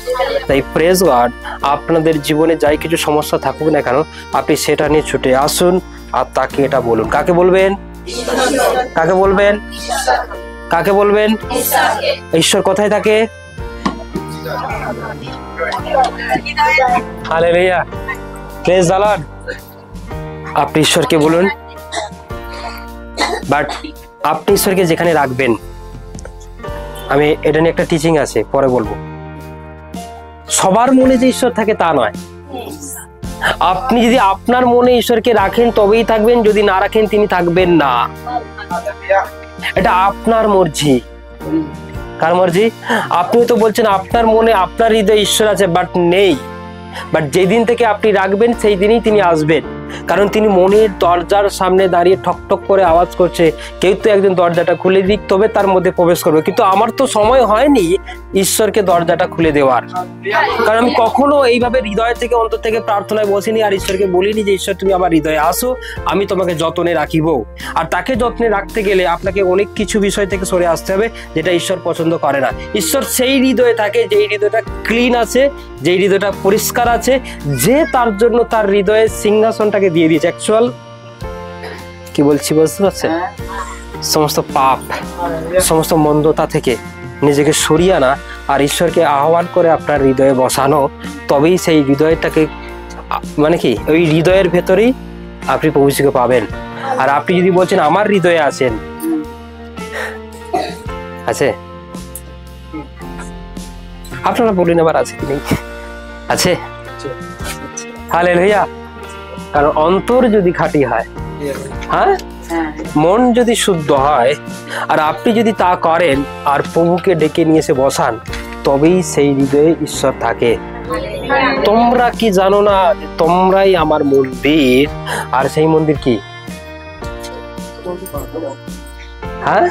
তাই প্রেজ গড। আপনাদের জীবনে যাই কিছু সমস্যা থাকুক না কেন, আপনি সেটা নিয়ে ছুটে আসুন আর তাকে এটা বলুন। কাকে বলবেন? কাকে বলবেন? কাকে বলবেন? ঈশ্বর কোথায় থাকে? হালেলুয়া। Praise the lord. আপনি ঈশ্বরকে বলুন, বাট আপনি ঈশ্বরকে যেখানে রাখবেন, আমি এটা নিয়ে একটা টিচিং আছে, পরে বলবো। সবার মনে যে ঈশ্বর থাকে তা নয়। আপনি যদি আপনার মনে ঈশ্বরকে রাখেন তবেই থাকবেন, যদি না রাখেন তিনি থাকবেন না। এটা আপনার মর্জি। কার মর্জি? আপনি তো বলছেন আপনার মনে, আপনার হৃদয়ে ঈশ্বর আছে, বাট নেই। বাট যেদিন থেকে আপনি রাখবেন সেই দিনই তিনি আসবেন। কারণ তিনি মনের দরজার সামনে দাঁড়িয়ে ঠক ঠক করে আওয়াজ করছে, কেউ তো একদিন দরজাটা খুলে দিক, তবে তার মধ্যে প্রবেশ করবে। কিন্তু আমার তো সময় হয়নি ঈশ্বরকে দরজাটা খুলে দেওয়ার। কারণ আমি কখনো এইভাবে হৃদয় থেকে, অন্তর থেকে প্রার্থনায় বসিনি আর ঈশ্বরকে বলিনি যে ঈশ্বর তুমি আমার হৃদয়ে আসো, আমি তোমাকে যত্নে রাখিব। আর তাকে যত্নে রাখতে গেলে আপনাকে অনেক কিছু বিষয় থেকে সরে আসতে হবে, যেটা ঈশ্বর পছন্দ করে না। ঈশ্বর সেই হৃদয়ে থাকে যেই হৃদয়টা ক্লিন আছে, যেই হৃদয়টা পরিষ্কার আছে, যে তার জন্য তার হৃদয়ের সিংহাসনটাকে দিয়ে দিয়েছে। অ্যাকচুয়াল কি বলছি বুঝতে পারছেন? সমস্ত পাপ, সমস্ত মন্দতা থেকে নিজেকে সরিয়ে আনা আর ঈশ্বরকে আহ্বান করে আপনার হৃদয়ে বসানো, তবেই সেই হৃদয়টাকে, মানে কি ওই হৃদয়ের ভেতরেই আপনি প্রভু যিশুকে পাবেন। আর আপনি যদি বলছেন আমার হৃদয়ে আছেন, আছে? আপনারা বলুন আবার আছে কি নেই? আছে। হালেলুয়া। কারণ অন্তর যদি খাঁটি হয়, হ্যাঁ, মন যদি শুদ্ধ হয়, আর আপনি যদি তা করেন আর প্রভুকে ডেকে নিয়ে এসে বসান, তবেই সেই হৃদয়ে ঈশ্বর থাকে। তোমরা কি জানো না যে তোমরাই আমার মন্দির? আর সেই মন্দির কি? হ্যাঁ,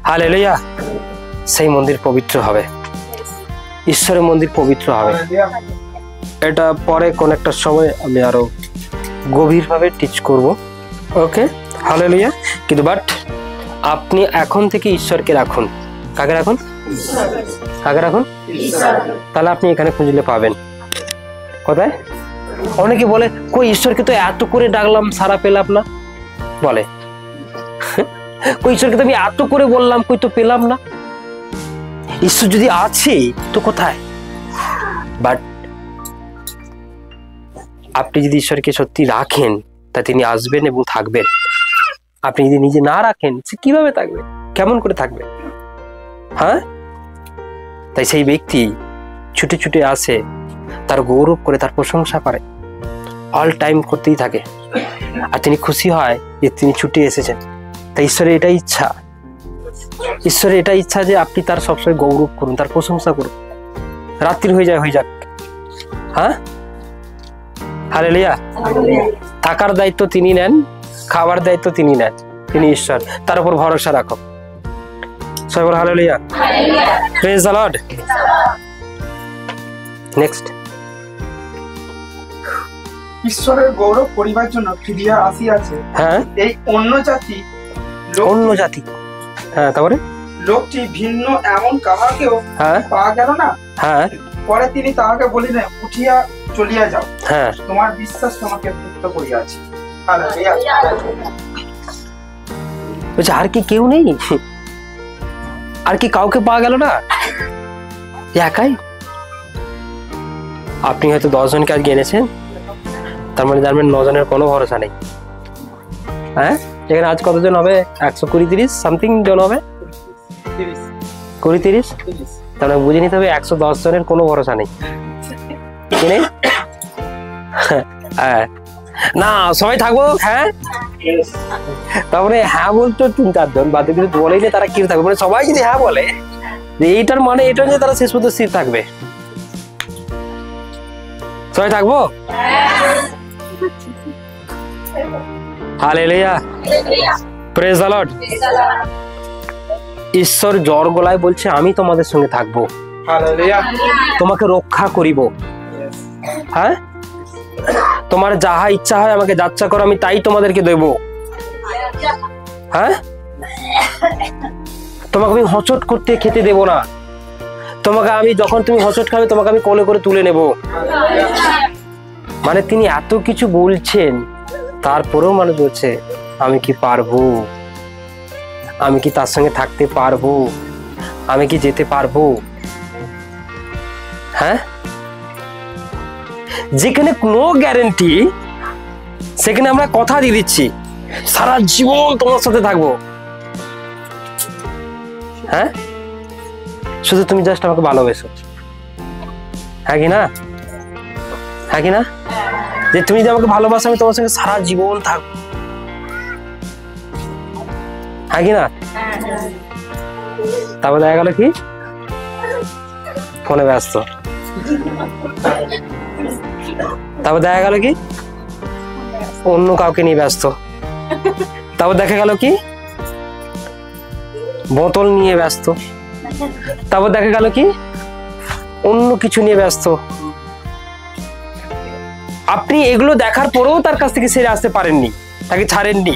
হালেলুয়া। সেই মন্দির পবিত্র হবে, ঈশ্বরের মন্দির পবিত্র হবে। এটা পরে কোন একটা সময় আমি আরো গভীরভাবে টিচ করব। ওকে, হালেলুয়া। কিন্তু বাট আপনি এখন থেকে ঈশ্বরকে রাখুন। কাকে রাখুন? কাকে রাখুন? তাহলে আপনি এখানে খুঁজলে পাবেন। কোথায়? অনেকে বলে কই ঈশ্বরকে তো এত করে ডাকলাম, সারা পেলাম না। বলে কই ঈশ্বরকে তো আমি এত করে বললাম, কই তো পেলাম না। ঈশ্বর যদি আছে তো কোথায়? বাট আপনি যদি ঈশ্বরকে সত্যি রাখেন, তা তিনি আসবেন এবং থাকবেন। আপনি যদি নিজে না রাখেন, সে কিভাবে থাকবে? কেমন করে থাকবে? হ্যাঁ, তাই সেই ব্যক্তি ছুটে ছুটে আসে, তার গৌরব করে, তার প্রশংসা করে, অল টাইম করতেই থাকে। আর তিনি খুশি হয় যে তিনি ছুটে এসেছেন। তাই ঈশ্বরের এটাই ইচ্ছা, ঈশ্বরের এটাই ইচ্ছা যে আপনি তার সবসময় গৌরব করুন, তার প্রশংসা করুন। রাত্রি হয়ে যাক। হ্যাঁ, হালেলুয়া। থাকার দায়িত্ব তিনি নেন, খাবার দায়িত্ব তিনি নেন, তিনি ঈশ্বর। তার উপর ভরসা রাখো। সবাই বলো hallelujah. Praise the lord. Next, ঈশ্বরের গৌরব করিবার জন্য ফিরিয়া আসিয়াছে। হ্যাঁ, এই অন্য জাতি, হ্যাঁ, তারপরে লোকটি ভিন্ন এমন কাহাকেও হ্যাঁ পাওয়া গেল না। হ্যাঁ পরে তিনি তাহাকে বলিলেন, উঠিয়া চলিয়া যাও, হ্যাঁ। তোমার বিশ্বাস তোমাকে তৃপ্ত করিয়াছে। হালেলুয়া। বলছে আর কি কেউ নেই? আর কি কাউকে পাওয়া গেল না? একাই? আপনি হয়তো 10 জনকে আজকে এনেছেন, তার মানে জানবেন 9 জনের কোনো ভরসা নেই। হ্যাঁ, এখানে আজ কতজন হবে? 120-30 সামথিং জন হবে। 20-30, তার মানে বুঝে নিতে হবে 110 জনের কোনো ভরসা নেই। কি নেই? হ্যাঁ, না সবাই থাকবো। হ্যাঁ, তারপরে হ্যাঁ বলতো 3-4 জন, বাদ কিছু বলেই না, তারা কি থাকবে? মানে সবাই যদি হ্যাঁ বলে, যে এইটার মানে এটা যে তারা শেষ পর্যন্ত স্থির থাকবে। সবাই থাকবো। Hallelujah, praise the lord. ঈশ্বর জ্বর গলায় বলছে আমি তোমাদের সঙ্গে থাকবো, হালেলুয়া। তোমাকে রক্ষা করিব। হ্যাঁ, তোমার যাহা ইচ্ছা হয় আমাকে যাচ্ছা করো, আমি তাই তোমাদেরকে দেব। হ্যাঁ, তোমাকে আমি হচট করতে খেতে দেব না। তোমাকে আমি যখন তুমি হচট খাবে তোমাকে আমি কোলে করে তুলে নেব। মানে তিনি এত কিছু বলছেন, তারপরেও মানুষ বলছে আমি কি পারবো, আমি কি তার সঙ্গে থাকতে পারবো, আমি কি যেতে পারবো। হ্যাঁ, যেখানে কোনো গ্যারেন্টি, সেখানে আমরা কথা দিয়ে দিচ্ছি সারা জীবন তোমার সাথে থাকবো। হ্যাঁ, শুধু তুমি জাস্ট আমাকে ভালোবেসো। হ্যাঁ কি না, হ্যাঁ কি না, যে তুমি যদি আমাকে ভালোবাসো আমি তোমার সঙ্গে সারা জীবন থাকবো। হ্যাঁ কি না, তারপর দেখা গেল কি ফোনে ব্যস্ত, তারপর দেখা গেল কি অন্য কাউকে নিয়ে ব্যস্ত, তারপর দেখা গেল কি বোতল নিয়ে ব্যস্ত, তারপর দেখা গেল কি অন্য কিছু নিয়ে ব্যস্ত। আপনি এগুলো দেখার পরেও তার কাছ থেকে সেরে আসতে পারেননি, তাকে ছাড়েননি।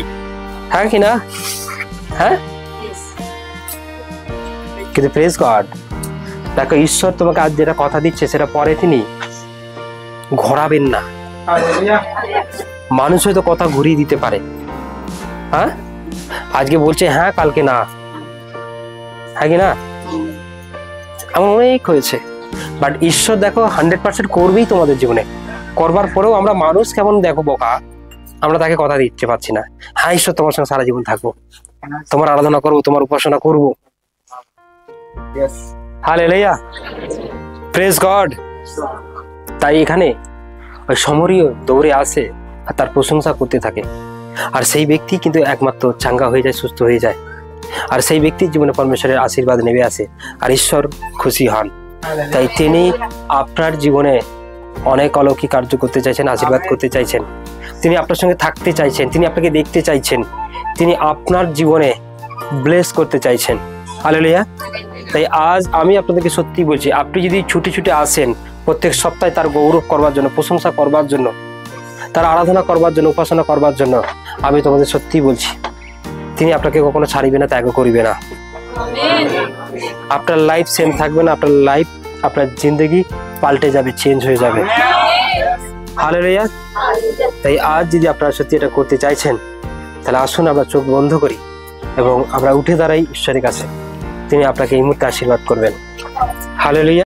হ্যাঁ কি না, হ্যাঁ, কিন্তু প্রেজ গড, দেখো ঈশ্বর তোমাকে আজ যেটা কথা দিচ্ছে সেটা পরে তিনি ঘোরাবেন না। হালেলুয়া। মানুষ হয়তো কথা ঘুরিয়ে দিতে পারে। হ্যাঁ, আজকে বলছে হ্যাঁ, কালকে না। হ্যাঁ কি না, এমন অনেক হয়েছে। বাট ঈশ্বর দেখো 100% করবেই তোমাদের জীবনে। করবার পরেও আমরা মানুষ কেমন দেখো বোকা, আমরা তাকে কথা দিতে পারছি না। হ্যাঁ, ঈশ্বর তোমার সঙ্গে সারা জীবন থাকবো, তোমার আরাধনা করবো, তোমার উপাসনা করবো। Yes. Hallelujah, praise God. তাই এখানে ওই সমরীয় দৌড়ে আসে আর তার প্রশংসা করতে থাকে, আর সেই ব্যক্তি কিন্তু একমাত্র চাঙ্গা হয়ে যায়, সুস্থ হয়ে যায়, আর সেই ব্যক্তির জীবনে পরমেশ্বরের আশীর্বাদ নেমে আসে, আর ঈশ্বর খুশি হন। তাই তিনি আপনার জীবনে অনেক অলৌকিক কার্য করতে চাইছেন, আশীর্বাদ করতে চাইছেন, তিনি আপনার সঙ্গে থাকতে চাইছেন, তিনি আপনাকে দেখতে চাইছেন, তিনি আপনার জীবনে ব্লেস করতে চাইছেন। হালেলুয়া। তাই আজ আমি আপনাদেরকে সত্যি বলছি, আপনি যদি ছুটে ছুটে আসেন প্রত্যেক সপ্তাহে তার গৌরব করবার জন্য, প্রশংসা করবার জন্য, তার আরাধনা করবার জন্য, উপাসনা করবার জন্য, আমি তোমাদের সত্যি বলছি তিনি আপনাকে কখনো ছাড়িবে না, ত্যাগ করিবে না। আপনার লাইফ সেম থাকবে না, আপনার লাইফ, আপনার জিন্দগি পাল্টে যাবে, চেঞ্জ হয়ে যাবে। হালেলুয়া। তাই আজ যদি আপনারা সত্যি এটা করতে চাইছেন, তাহলে আসুন আমরা চোখ বন্ধ করি এবং আমরা উঠে দাঁড়াই ঈশ্বরের কাছে। তিনি আপনাকে এই মুহূর্তে আশীর্বাদ করবেন। হালেলুয়া।